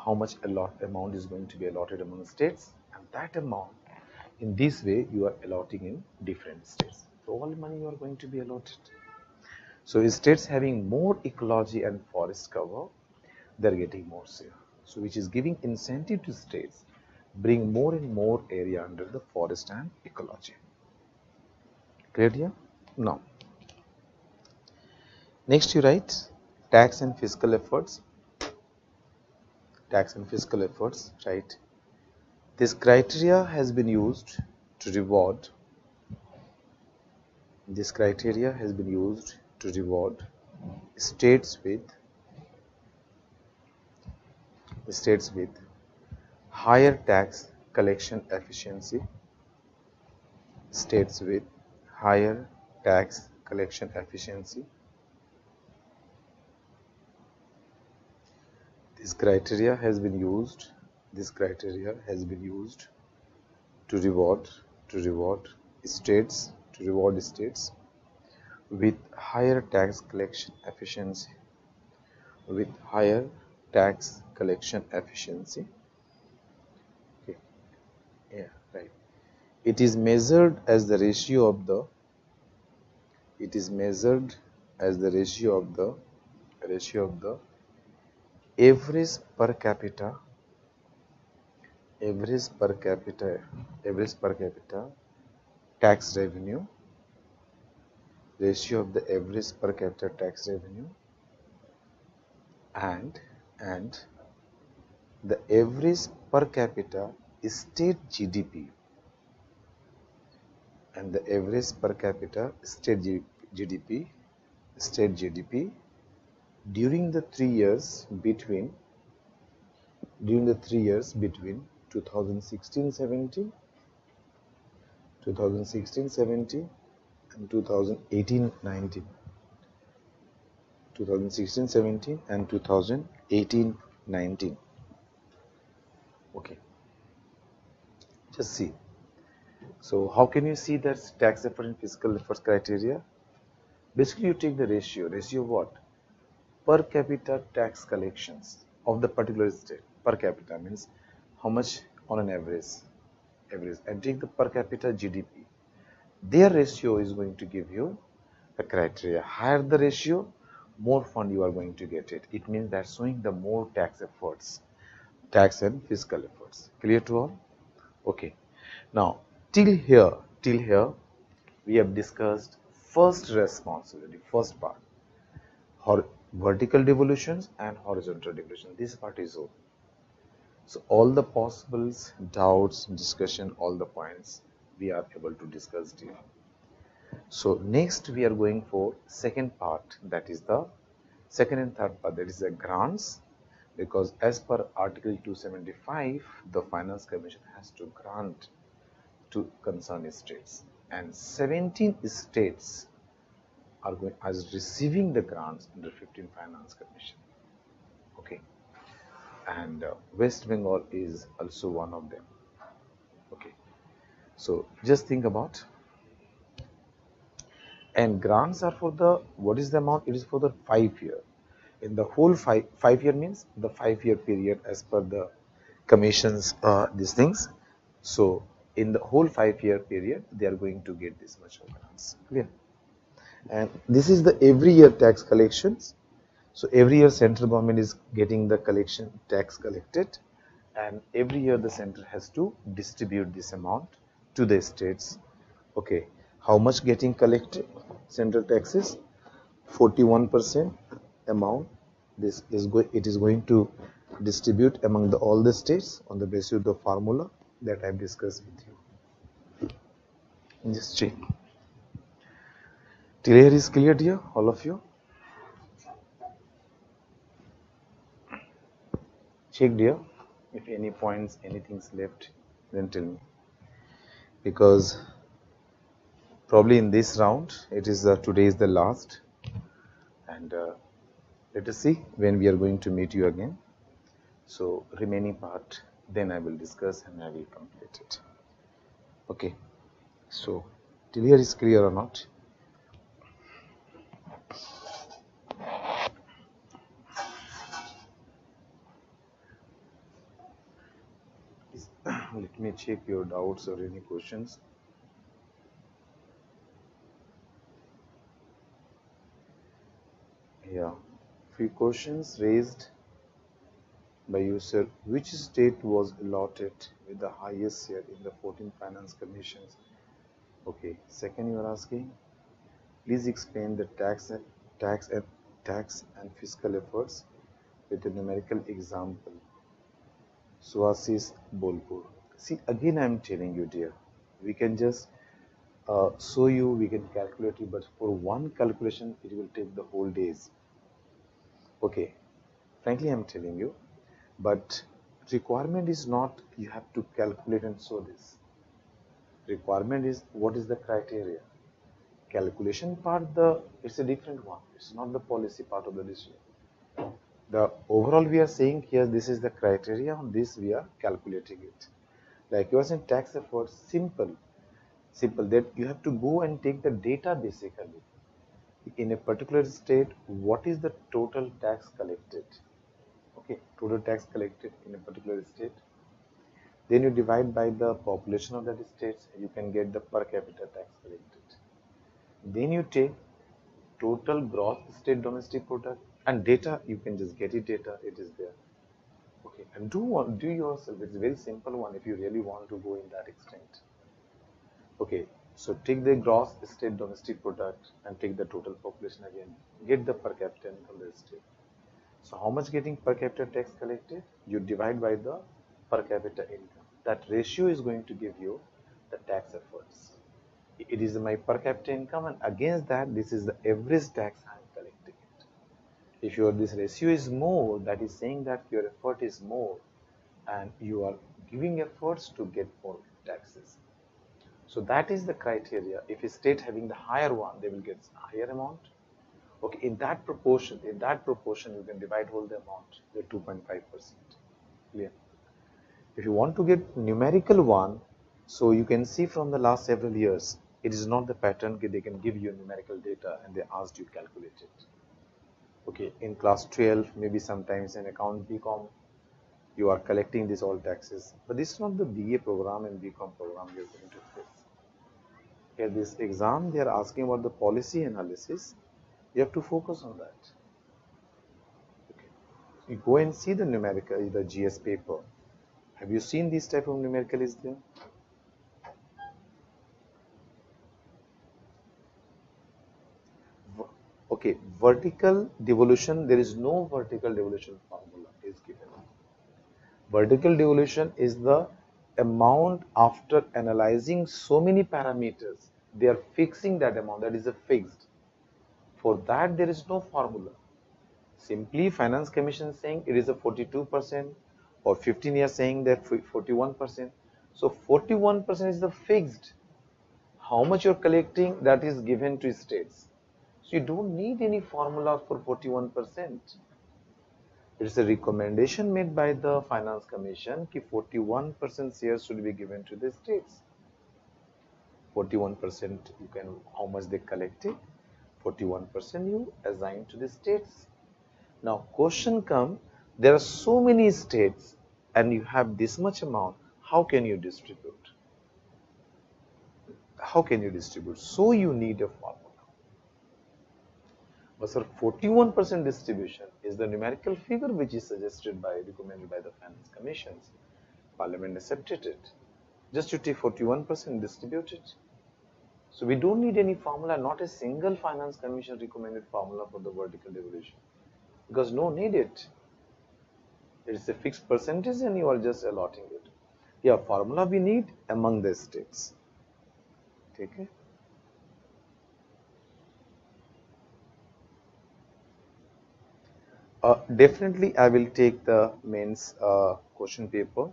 [SPEAKER 1] how much amount is going to be allotted among states, and that amount in this way you are allotting in different states. So all money you are going to be allotted. So states having more ecology and forest cover, they're getting more share. So which is giving incentive to states bring more and more area under the forest and ecology. Clear here? Now, next you write tax and fiscal efforts. Tax and fiscal efforts, right? This criteria has been used to reward. This criteria has been used to reward states with higher tax collection efficiency. States with higher tax collection efficiency. This criteria has been used to reward states with higher tax collection efficiency. Okay. Yeah, right. It is measured as the ratio of the average per capita tax revenue, and the average per capita state GDP, during the 3 years between 2016-17 and 2018-19. 2016-17 and 2018-19. Okay, just see. So how can you see that tax effort and fiscal efforts criteria? Basically, you take the ratio what? Per capita tax collections of the particular state. Per capita means how much on an average, and take the per capita GDP. Their ratio is going to give you the criteria. Higher the ratio, more fund you are going to get it. It means that showing the more tax and fiscal efforts. Clear to all? Okay. Now, till here, we have discussed first responsibility, first part, vertical devolutions and horizontal devolution. This part is over. So all the possibles, doubts, discussion, all the points we are able to discuss here. So next we are going for second part, that is the second and third part, that is the grants, because as per Article 275, the Finance Commission has to grant to concerned states, and 17 states are receiving the grants under 15 Finance Commission. Okay, and West Bengal is also one of them. Okay, so just think about. And grants are for the, what is the amount? It is for the 5 year. In the whole 5 year means the 5-year period as per the commission's these things. So in the whole 5-year period, they are going to get this much of grants. Clear? And this is the every year tax collections. So every year central government is getting the tax collected, and every year the center has to distribute this amount to the states. Okay, how much getting collected? Central taxes, 41% amount. It is going to distribute among all the states on the basis of the formula that I have discussed with you. Just check. Till here is clear, dear, all of you? Check, dear. If any points, anything's left, then tell me. Because probably in this round, today is the last, and let us see when we are going to meet you again. So remaining part, then I will discuss and I will complete it. Okay. So till here is clear or not? Let me check your doubts or any questions. Yeah, few questions raised by user. Which state was allotted with the highest share in the 14 finance commissions? Okay, second you are asking, please explain the tax and tax and fiscal efforts with a numerical example. Suasis Bolpur. See, again I am telling you, dear, we can just show you, we can calculate it, but for one calculation, it will take the whole days. Okay, frankly, I am telling you, but requirement is not you have to calculate and show this. Requirement is what is the criteria. Calculation part, it's a different one. It's not the policy part of the decision. The overall we are saying here, this is the criteria. On this we are calculating it. Like you are saying, tax efforts, simple that you have to go and take the data basically. In a particular state, what is the total tax collected? Okay, total tax collected in a particular state. Then you divide by the population of that state, you can get the per capita tax collected. Then you take total gross state domestic product and data, you can just get it data, it is there. Okay, and do yourself, it's a very simple one if you really want to go in that extent. Okay, so take the gross state domestic product and take the total population again, get the per capita income of the state. So how much getting per capita tax collected? You divide by the per capita income. That ratio is going to give you the tax efforts. It is my per capita income, and against that, this is the average tax I am collecting it. If this ratio is more, that is saying that your effort is more, and you are giving efforts to get more taxes. So that is the criteria. If a state having the higher one, they will get higher amount. Okay, in that proportion, you can divide whole the amount, the 2.5%. Clear? If you want to get numerical one, so you can see from the last several years, it is not the pattern. They can give you numerical data and they asked you to calculate it. Okay, in class 12, maybe sometimes in account BCom, you are collecting these all taxes. But this is not the BA program and BCom program you're going to face. Here, this exam, they are asking about the policy analysis. You have to focus on that. Okay. You go and see the numerical, the GS paper. Have you seen this type of numerical is there? Okay, vertical devolution, there is no vertical devolution formula is given. Vertical devolution is the amount after analyzing so many parameters. They are fixing that amount, that is a fixed. For that, there is no formula. Simply Finance Commission saying it is a 42% or 15 years saying that 41%. So 41% is the fixed. How much you're collecting, that is given to states. So you don't need any formula for 41%. It is a recommendation made by the Finance Commission that 41% shares should be given to the states. 41% you can, how much they collected, 41% you assign to the states. Now question come, there are so many states and you have this much amount, how can you distribute? How can you distribute? So you need a formula. But sir, 41% distribution is the numerical figure which is recommended by the Finance Commissions. Parliament accepted it. Just you take 41% distribute it. So we don't need any formula, not a single Finance Commission recommended formula for the vertical devolution. Because no need it. It is a fixed percentage and you are just allotting it. Yeah, formula we need among the states. Okay. Definitely I will take the mains question paper,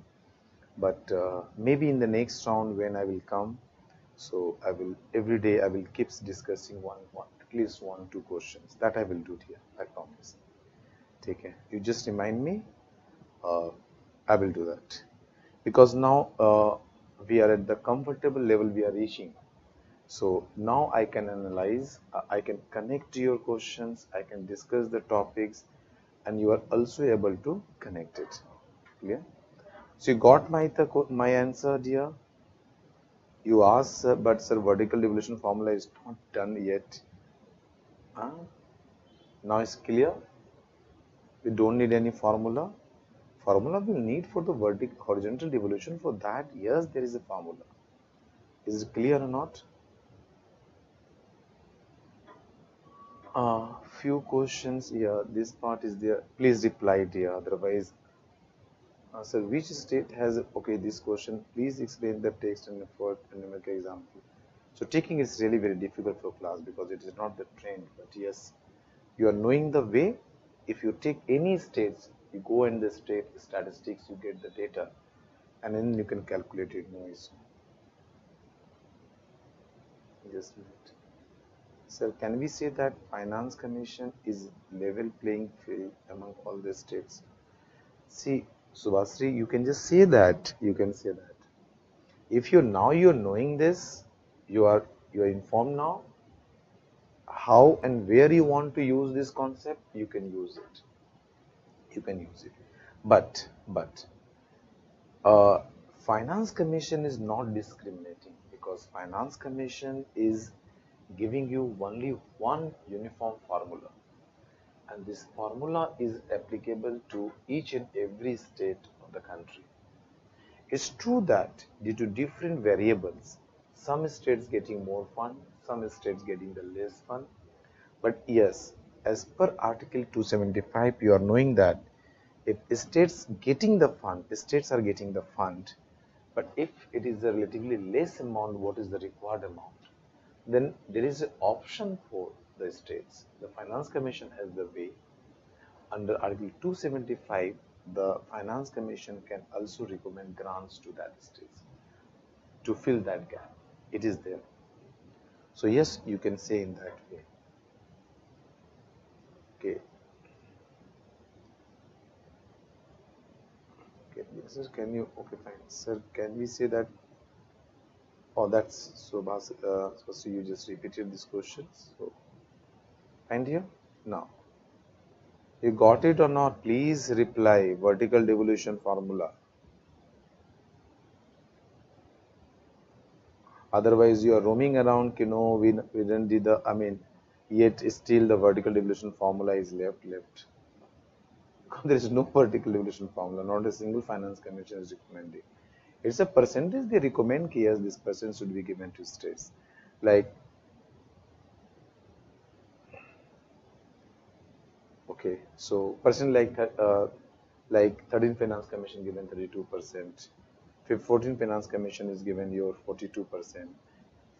[SPEAKER 1] but maybe in the next round when I will come, so I will every day I will keep discussing at least 1-2 questions. That I will do here, I promise. Take care. You just remind me, I will do that. Because now we are at the comfortable level we are reaching. So now I can analyze, I can connect to your questions, I can discuss the topics, and you are also able to connect it. Clear? So you got my answer, dear. You asked, but sir, vertical devolution formula is not done yet. Now it's clear. We don't need any formula. Formula we'll need for the vertical horizontal devolution. For that, yes, there is a formula. Is it clear or not? Few questions here. This part is there. Please reply dear. Otherwise, sir, which state has okay this question? Please explain the text and for a numerical example. So taking is really very difficult for class because it is not the trend. But yes, you are knowing the way. If you take any states, you go in the state statistics, you get the data, and then you can calculate it. No issue. Just a minute. Sir, can we say that Finance Commission is level playing field among all the states? See, Subhasri, you can just say that. You can say that. If you're knowing this, you are informed now. How and where you want to use this concept, you can use it. You can use it. But Finance Commission is not discriminating because Finance Commission is giving you only one uniform formula, and this formula is applicable to each and every state of the country. It's true that due to different variables, some states getting more fund, some states getting the less fund, but yes, as per Article 275, you are knowing that if states getting the fund, states are getting the fund, but if it is a relatively less amount, what is the required amount? Then there is an option for the states. The Finance Commission has the way. Under Article 275, the Finance Commission can also recommend grants to that states to fill that gap. It is there. So yes, you can say in that way. Okay. Okay, sir, can you, okay, fine. Sir, can we say that, oh, that's, so you just repeated this question. So, find here? Now, you got it or not? Please reply, vertical devolution formula. Otherwise, you are roaming around, you know, we didn't do the, I mean, yet still the vertical devolution formula is left. There is no vertical devolution formula, not a single Finance Commission is recommending. It's a percentage they recommend, yes, this percent should be given to states. Like, okay, so percent like 13 Finance Commission given 32%, 14 Finance Commission is given your 42%,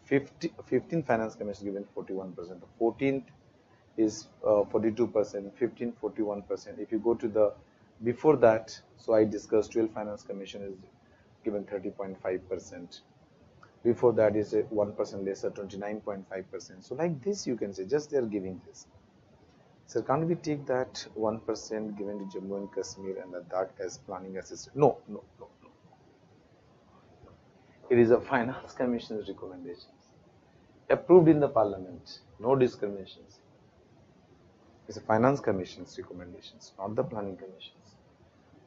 [SPEAKER 1] 15 Finance Commission given 41%, the 14th is 42%, 15 41%. If you go to the before that, so I discussed 12 Finance Commission is given 30.5%. Before that is a 1% lesser, 29.5%. So like this you can say, just they are giving this. So can't we take that 1% given to Jammu and Kashmir and that as planning assistance? No. It is a Finance Commission's recommendations. Approved in the Parliament. No discriminations. It's a Finance Commission's recommendations, not the Planning Commission's.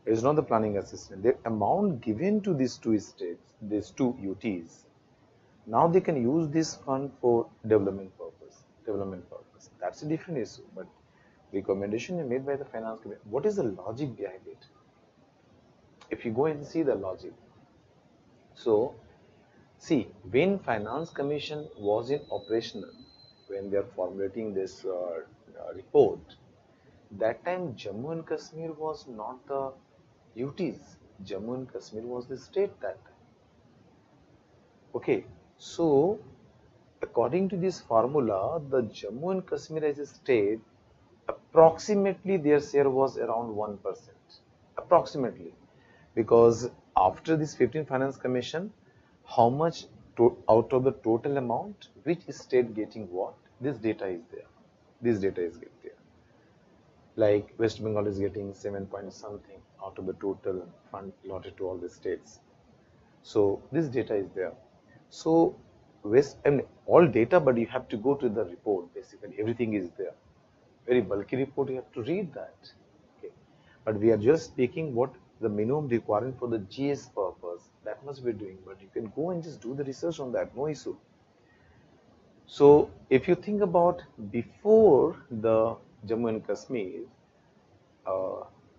[SPEAKER 1] It is not the planning assistance. The amount given to these two states, these two UTs, now they can use this fund for development purpose. That's a different issue. But recommendation is made by the Finance Commission. What is the logic behind it? If you go and see the logic. So, see, when Finance Commission was in operational, when they are formulating this report, that time Jammu and Kashmir was not the UTs. Jammu and Kashmir was the state that time. Okay, so according to this formula, the Jammu and Kashmir as a state, approximately their share was around 1%. Approximately. Because after this 15 Finance Commission, how much out of the total amount, which state getting what? This data is there. This data is there. Like West Bengal is getting 7 point something out of the total fund allotted to all the states. So this data is there. So all data, but you have to go to the report. Basically, everything is there. Very bulky report. You have to read that. Okay, but we are just speaking what the minimum requirement for the GS purpose. That must be doing. But you can go and just do the research on that. No issue. So if you think about before the Jammu and Kashmir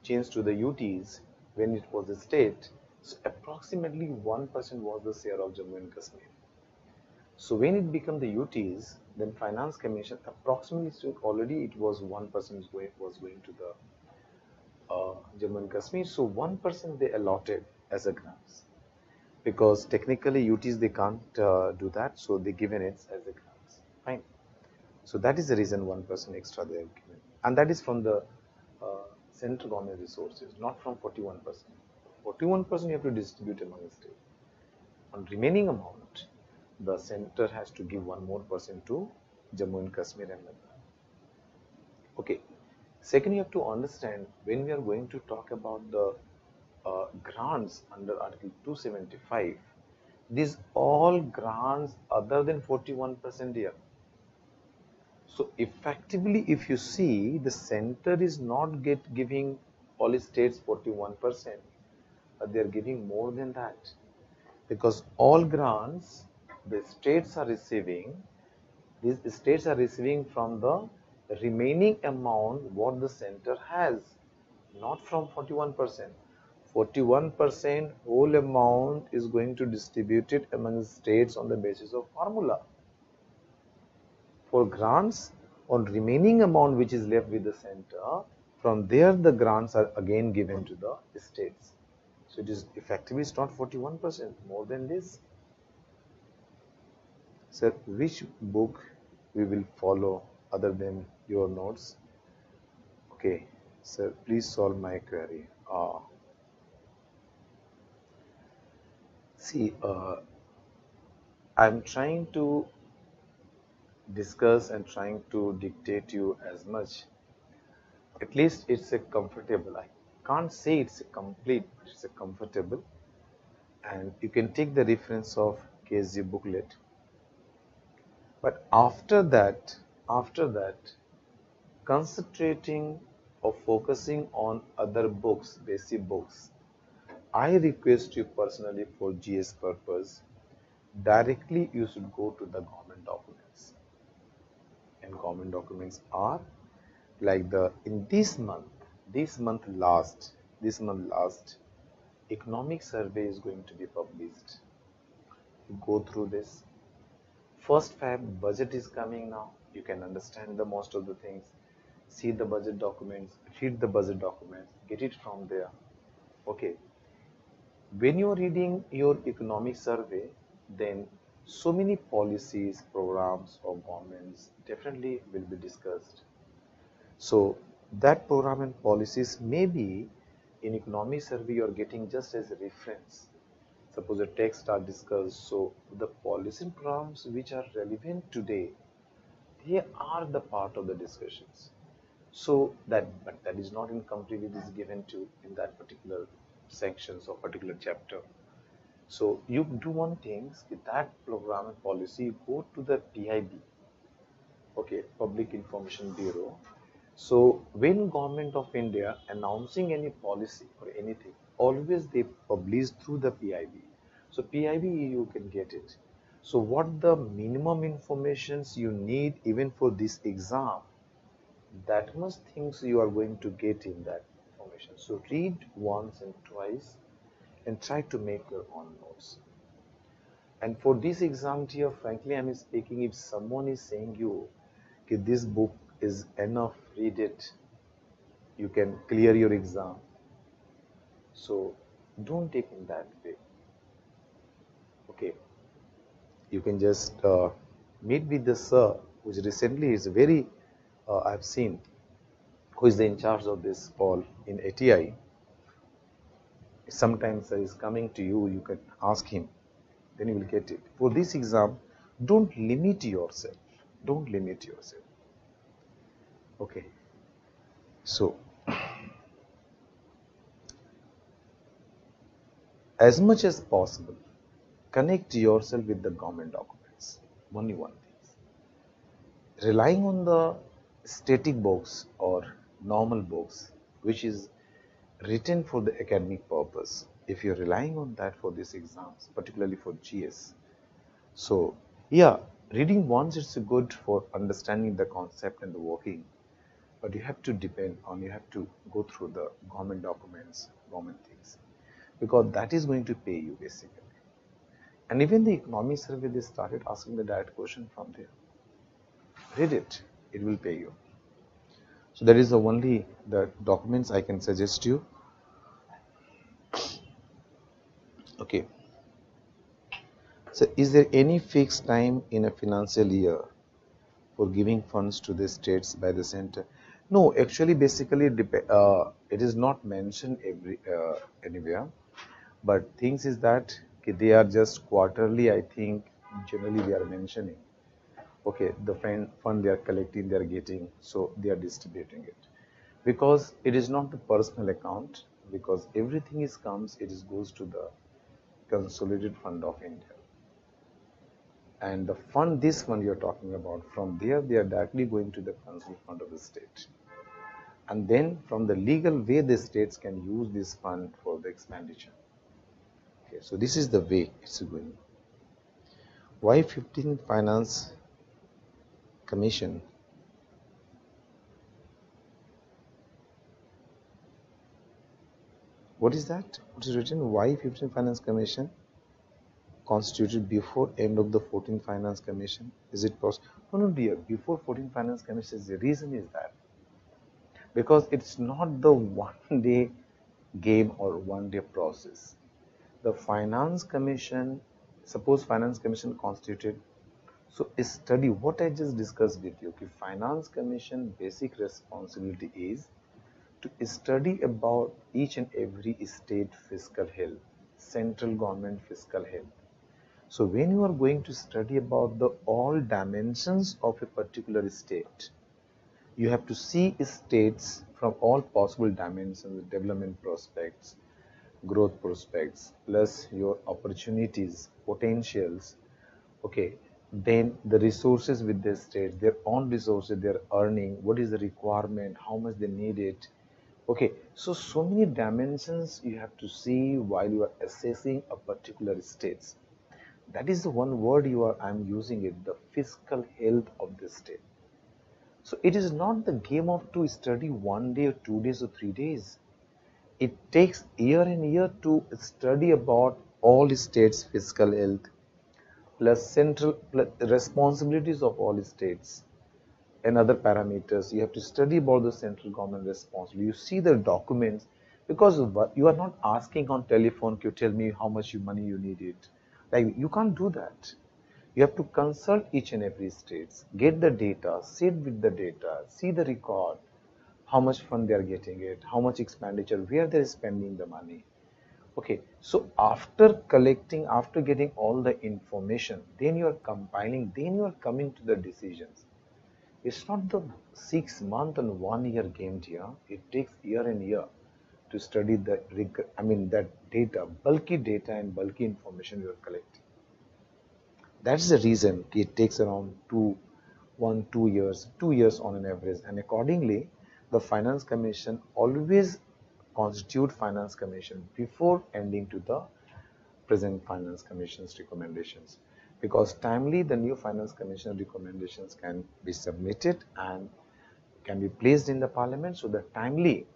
[SPEAKER 1] changed to the UTs when it was a state, so approximately 1% was the share of Jammu and Kashmir. So when it became the UTs, then Finance Commission approximately already it was 1% was going to the Jammu and Kashmir. So 1% they allotted as a grants because technically UTs they can't do that, so they given it as a grants. Fine. So that is the reason 1% extra they have given, and that is from the central government resources, not from 41%. 41% you have to distribute among the state. On remaining amount, the center has to give 1% more to Jammu and Kashmir and Ladakh. Okay. Second, you have to understand when we are going to talk about the grants under Article 275, these all grants other than 41% here. So effectively, if you see, the center is not giving all states 41%, but they are giving more than that, because all grants the states are receiving, these states are receiving from the remaining amount what the center has, not from 41%. 41% whole amount is going to distribute it among states on the basis of formula. For grants, on remaining amount which is left with the center, from there the grants are again given to the states. So it is effectively it's not 41%, more than this. Sir, which book we will follow other than your notes? Okay, sir, please solve my query. See, I'm trying to discuss and trying to dictate you as much. At least it's a comfortable. I can't say it's a complete, it's a comfortable. And you can take the reference of KSG booklet. But after that, concentrating or focusing on other books, basic books, I request you personally for GS purpose, directly you should go to the government documents. And government documents are like in this month last, economic survey is going to be published. You go through this. First Feb budget is coming now. You can understand the most of the things. See the budget documents, read the budget documents, get it from there. Okay. When you're reading your economic survey, then so many policies, programs of governments definitely will be discussed. So that program and policies may be in economic survey you're getting just as a reference. Suppose the text are discussed, so the policy programs which are relevant today, they are the part of the discussions. So but that is not incomplete, it is given to in that particular sections or particular chapter. So you do one thing, that program and policy, go to the PIB, okay, Public Information Bureau. So when Government of India announcing any policy or anything, always they publish through the PIB. So PIB you can get it. So what the minimum informations you need even for this exam, that much things you are going to get in that information. So read once and twice and try to make your own notes. And for this exam here, frankly, I'm speaking, if someone is saying you, okay, this book is enough, read it, you can clear your exam. So don't take in that way. Okay, you can just meet with the sir, which recently is very, I've seen, who is the in charge of this all in ATI. Sometimes is coming to you, you can ask him, then you will get it. For this exam, don't limit yourself. Don't limit yourself. Okay. So, as much as possible, connect yourself with the government documents. Only one thing. Relying on the static books or normal books, which is written for the academic purpose, if you're relying on that for these exams, particularly for GS, so yeah, reading once it's good for understanding the concept and the working, but you have to depend on, you have to go through the government documents, government things, because that is going to pay you basically. And even the economic survey, they started asking the direct question from there. Read it, it will pay you. So that is the only the documents I can suggest you. Okay. So is there any fixed time in a financial year for giving funds to the states by the center? No, actually, basically, it is not mentioned anywhere. But things is that okay, they are just quarterly. I think generally they are mentioning. Okay, the fund they are collecting, they are getting, so they are distributing it, because it is not the personal account. Because everything is comes, it is goes to the consolidated fund of India. And the fund, this fund you're talking about, from there they are directly going to the council fund of the state. And then from the legal way, the states can use this fund for the expenditure. Okay, so this is the way it's going. Why 15th Finance Commission? What is that? What is written? Why 15th Finance Commission constituted before end of the 14th Finance Commission? Is it possible? No, dear. Before 14th Finance Commission, the reason is that because it's not the one-day game or one-day process. The Finance Commission, suppose Finance Commission constituted, so study what I just discussed with you. Okay, Finance Commission basic responsibility is to study about each and every state fiscal health, central government fiscal health. So when you are going to study about the all dimensions of a particular state, you have to see states from all possible dimensions, development prospects, growth prospects, plus your opportunities, potentials. Okay, then the resources with the states, their own resources they're earning, what is the requirement, how much they need it. Okay, so many dimensions you have to see while you are assessing a particular states. That is the one word I'm using it, the fiscal health of the state. So it is not the game of to study 1 day or 2 days or 3 days. It takes year and year to study about all states' fiscal health, plus central responsibilities of all states and other parameters. You have to study about the central government responsibility. You see the documents, because you are not asking on telephone to tell me how much money you need it. Like, you can't do that. You have to consult each and every states, get the data, sit with the data, see the record, how much fund they are getting it, how much expenditure, where they are spending the money. Okay, so after collecting, after getting all the information, then you are compiling, then you are coming to the decisions. It's not the 6 month and 1 year game here. It takes year and year to study that data, bulky data and bulky information you are collecting. That's the reason it takes around 2 years on an average. And accordingly, the Finance Commission always constitute Finance Commission before ending to the present Finance Commission's recommendations. Because timely the new Finance Commission recommendations can be submitted and can be placed in the Parliament, so that timely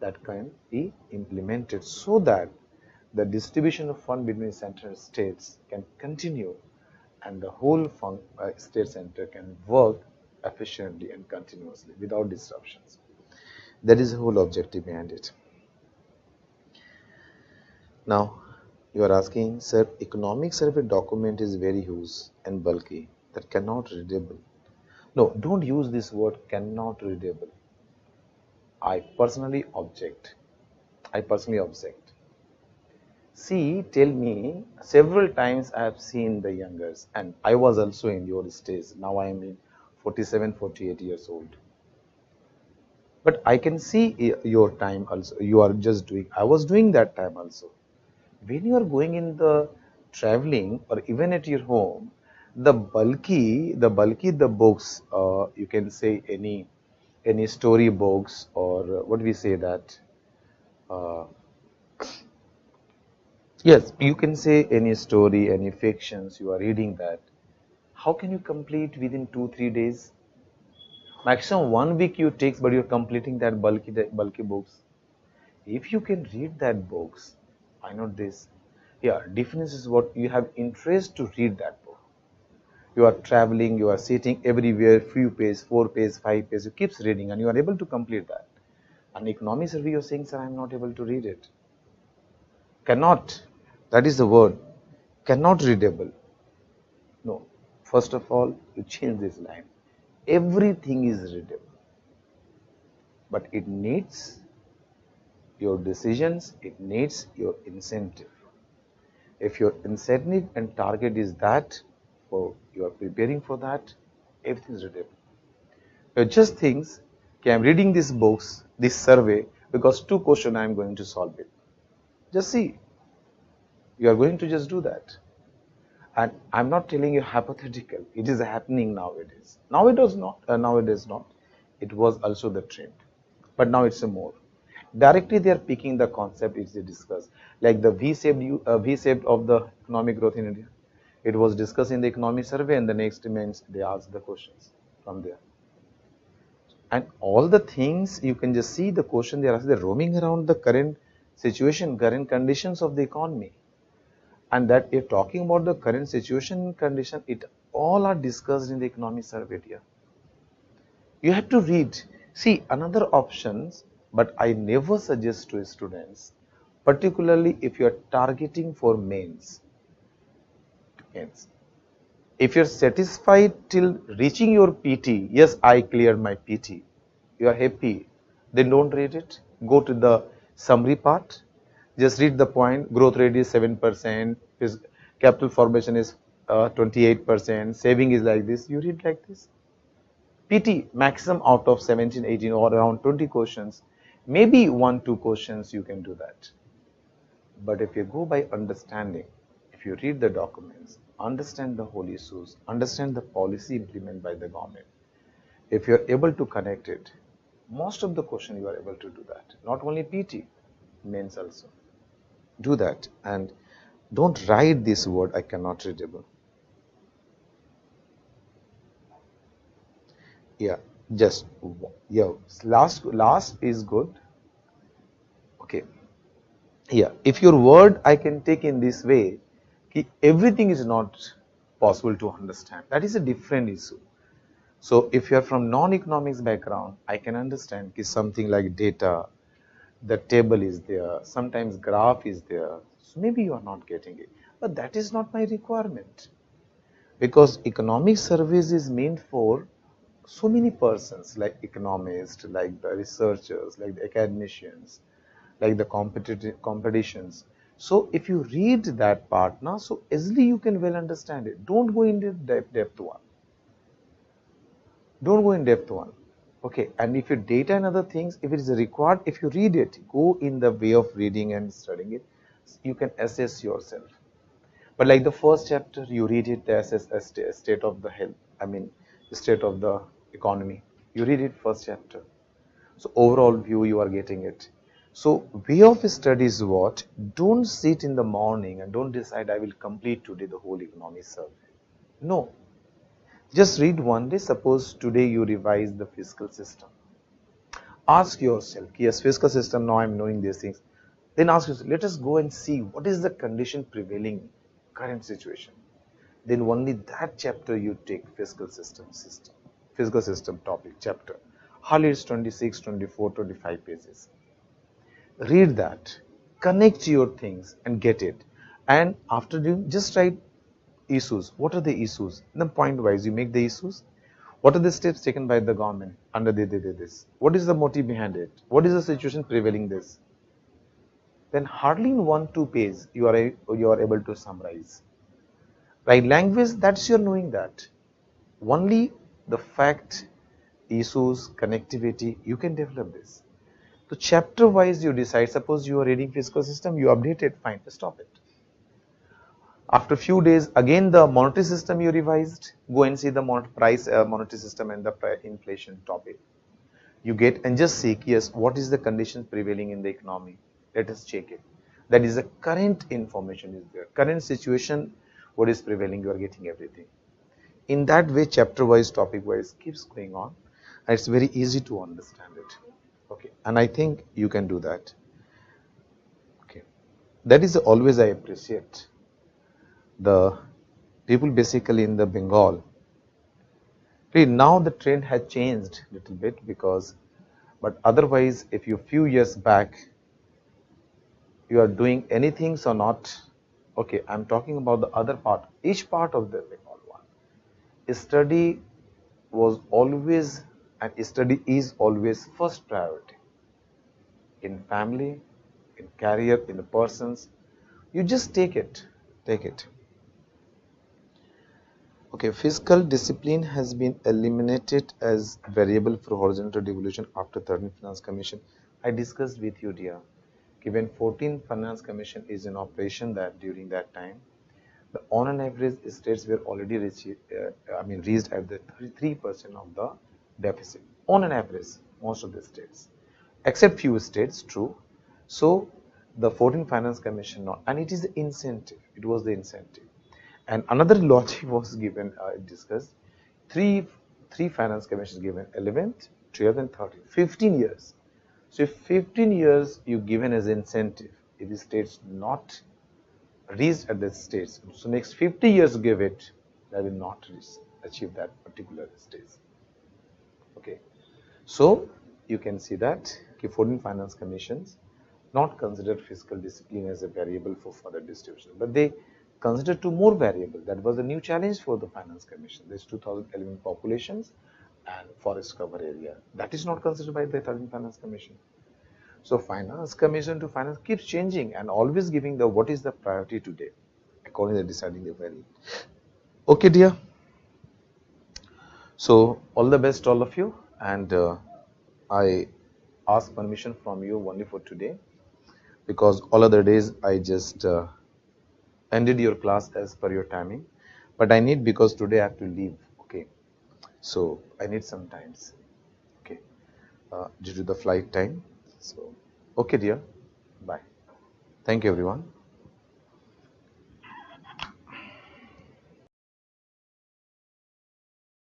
[SPEAKER 1] that can be implemented, so that the distribution of fund between central states can continue and the whole state center can work efficiently and continuously without disruptions. That is the whole objective behind it. Now, you are asking, sir, economic survey document is very huge and bulky that cannot readable. No, don't use this word cannot readable. I personally object. See, tell me, several times I have seen the youngers, and I was also in your stage. Now I am in 47, 48 years old. But I can see your time also. You are just doing, I was doing that time also. When you are going in the traveling or even at your home, the books, you can say any story books, or what we say that, uh, yes, you can say any story, any fictions, you are reading that. How can you complete within 2-3 days? Maximum 1 week you takes, but you're completing that bulky books. If you can read that books, I know this. Yeah, difference is what you have interest to read that book. You are traveling, you are sitting everywhere, few pages, 4 pages, 5 pages, you keeps reading and you are able to complete that. An economy survey, you're saying, sir, I'm not able to read it. Cannot. That is the word. Cannot readable. No. First of all, you change this line. Everything is readable. But it needs your decisions, it needs your incentive. If your incentive and target is that, or you are preparing for that, everything is readable. You just thinks, okay, I'm reading these books, this survey, because 2 questions I'm going to solve it. Just see, you are going to just do that. And I'm not telling you hypothetical. It is happening nowadays. Now it was not. Nowadays not. It was also the trend, but now it's a more. Directly they are picking the concept which they discuss, like the V-shaped of the economic growth in India. It was discussed in the economic survey, and the next month they asked the questions from there. And all the things you can just see the question they are asking. They're roaming around the current situation, current conditions of the economy. And that if talking about the current situation condition, it all are discussed in the economic survey here. You have to read. See another options, but I never suggest to students, particularly if you are targeting for mains. If you're satisfied till reaching your PT, yes, I cleared my PT, you are happy, then don't read it. Go to the summary part. Just read the point. Growth rate is 7%, capital formation is 28%, saving is like this. You read like this. PT maximum out of 17, 18 or around 20 questions, maybe 1-2 questions you can do that. But if you go by understanding, if you read the documents, understand the whole issues, understand the policy implemented by the government, if you are able to connect it, most of the question you are able to do that. Not only PT, mains also. Do that and don't write this word I cannot readable. Yeah, just yeah. Last is good. Okay. Yeah, if your word I can take in this way, everything is not possible to understand. That is a different issue. So if you are from non-economics background, I can understand something like data, the table is there, sometimes graph is there. So maybe you are not getting it. But that is not my requirement. Because economic service is meant for so many persons, like economists, like the researchers, like the academicians, like the competitions. So if you read that part now, so easily you can well understand it. Don't go into depth one. Don't go in depth one. Okay, and if your data and other things, if it is required, if you read it, go in the way of reading and studying it, you can assess yourself. But like the first chapter, you read it, the assess state of the health, I mean, the state of the economy. You read it first chapter. So overall view, you are getting it. So way of study is what? Don't sit in the morning and don't decide I will complete today the whole economy survey. No. Just read one day. Suppose today you revise the fiscal system. Ask yourself, yes, fiscal system, now I'm knowing these things. Then ask yourself, let us go and see what is the condition prevailing current situation. Then only that chapter you take fiscal system topic chapter. Hardly it's 26, 24, 25 pages. Read that, connect your things and get it. And after doing, just write issues. What are the issues? Then point wise, you make the issues. What are the steps taken by the government under this? What is the motive behind it? What is the situation prevailing this? Then hardly in 1-2 pages you are able to summarize. Right, language, that's your knowing that. Only the fact, issues, connectivity, you can develop this. So chapter wise you decide. Suppose you are reading fiscal system, you update it, fine, stop it. After a few days, again the monetary system you revised, go and see the monetary system and the inflation topic. You get and just seek, yes, what is the condition prevailing in the economy? Let us check it. That is the current information is there. Current situation, what is prevailing, you are getting everything. In that way, chapter wise, topic wise keeps going on. and it's very easy to understand it. Okay, and I think you can do that. Okay, that is always I appreciate the people basically in the Bengal. See, now the trend has changed a little bit because, but otherwise, if you few years back, you are doing anything or not. Okay, I'm talking about the other part. Each part of the Bengal one. Study was always and study is always first priority in family, in career, in the persons. You just take it. Take it. Okay, fiscal discipline has been eliminated as variable for horizontal devolution after 13th Finance Commission. I discussed with you, dear. When 14th Finance Commission is in operation, that during that time, the on an average states were already reached at the 33% of the deficit. On an average, most of the states, except few states, true. So the 14th Finance Commission, and it is the incentive. It was the incentive. And another logic was given, discussed. Three finance commissions given: 11th, 12th, and 13th. 15 years. So if 15 years you given as incentive, if the states not reached at the states, so next 50 years give it, they will not achieve that particular stage. Okay. So you can see that 14 finance commissions not considered fiscal discipline as a variable for further distribution, but they considered two more variables. That was a new challenge for the finance commission. There's 2011 populations and forest cover area. That is not considered by the 13th finance commission. So finance commission to finance keeps changing and always giving the what is the priority today according to deciding the value. Okay, dear. So all the best, all of you, and I ask permission from you only for today, because all other days I just ended your class as per your timing, but I need, because today I have to leave. Okay, so I need some times. Okay, due to the flight time. So okay, dear. Bye. Thank you, everyone.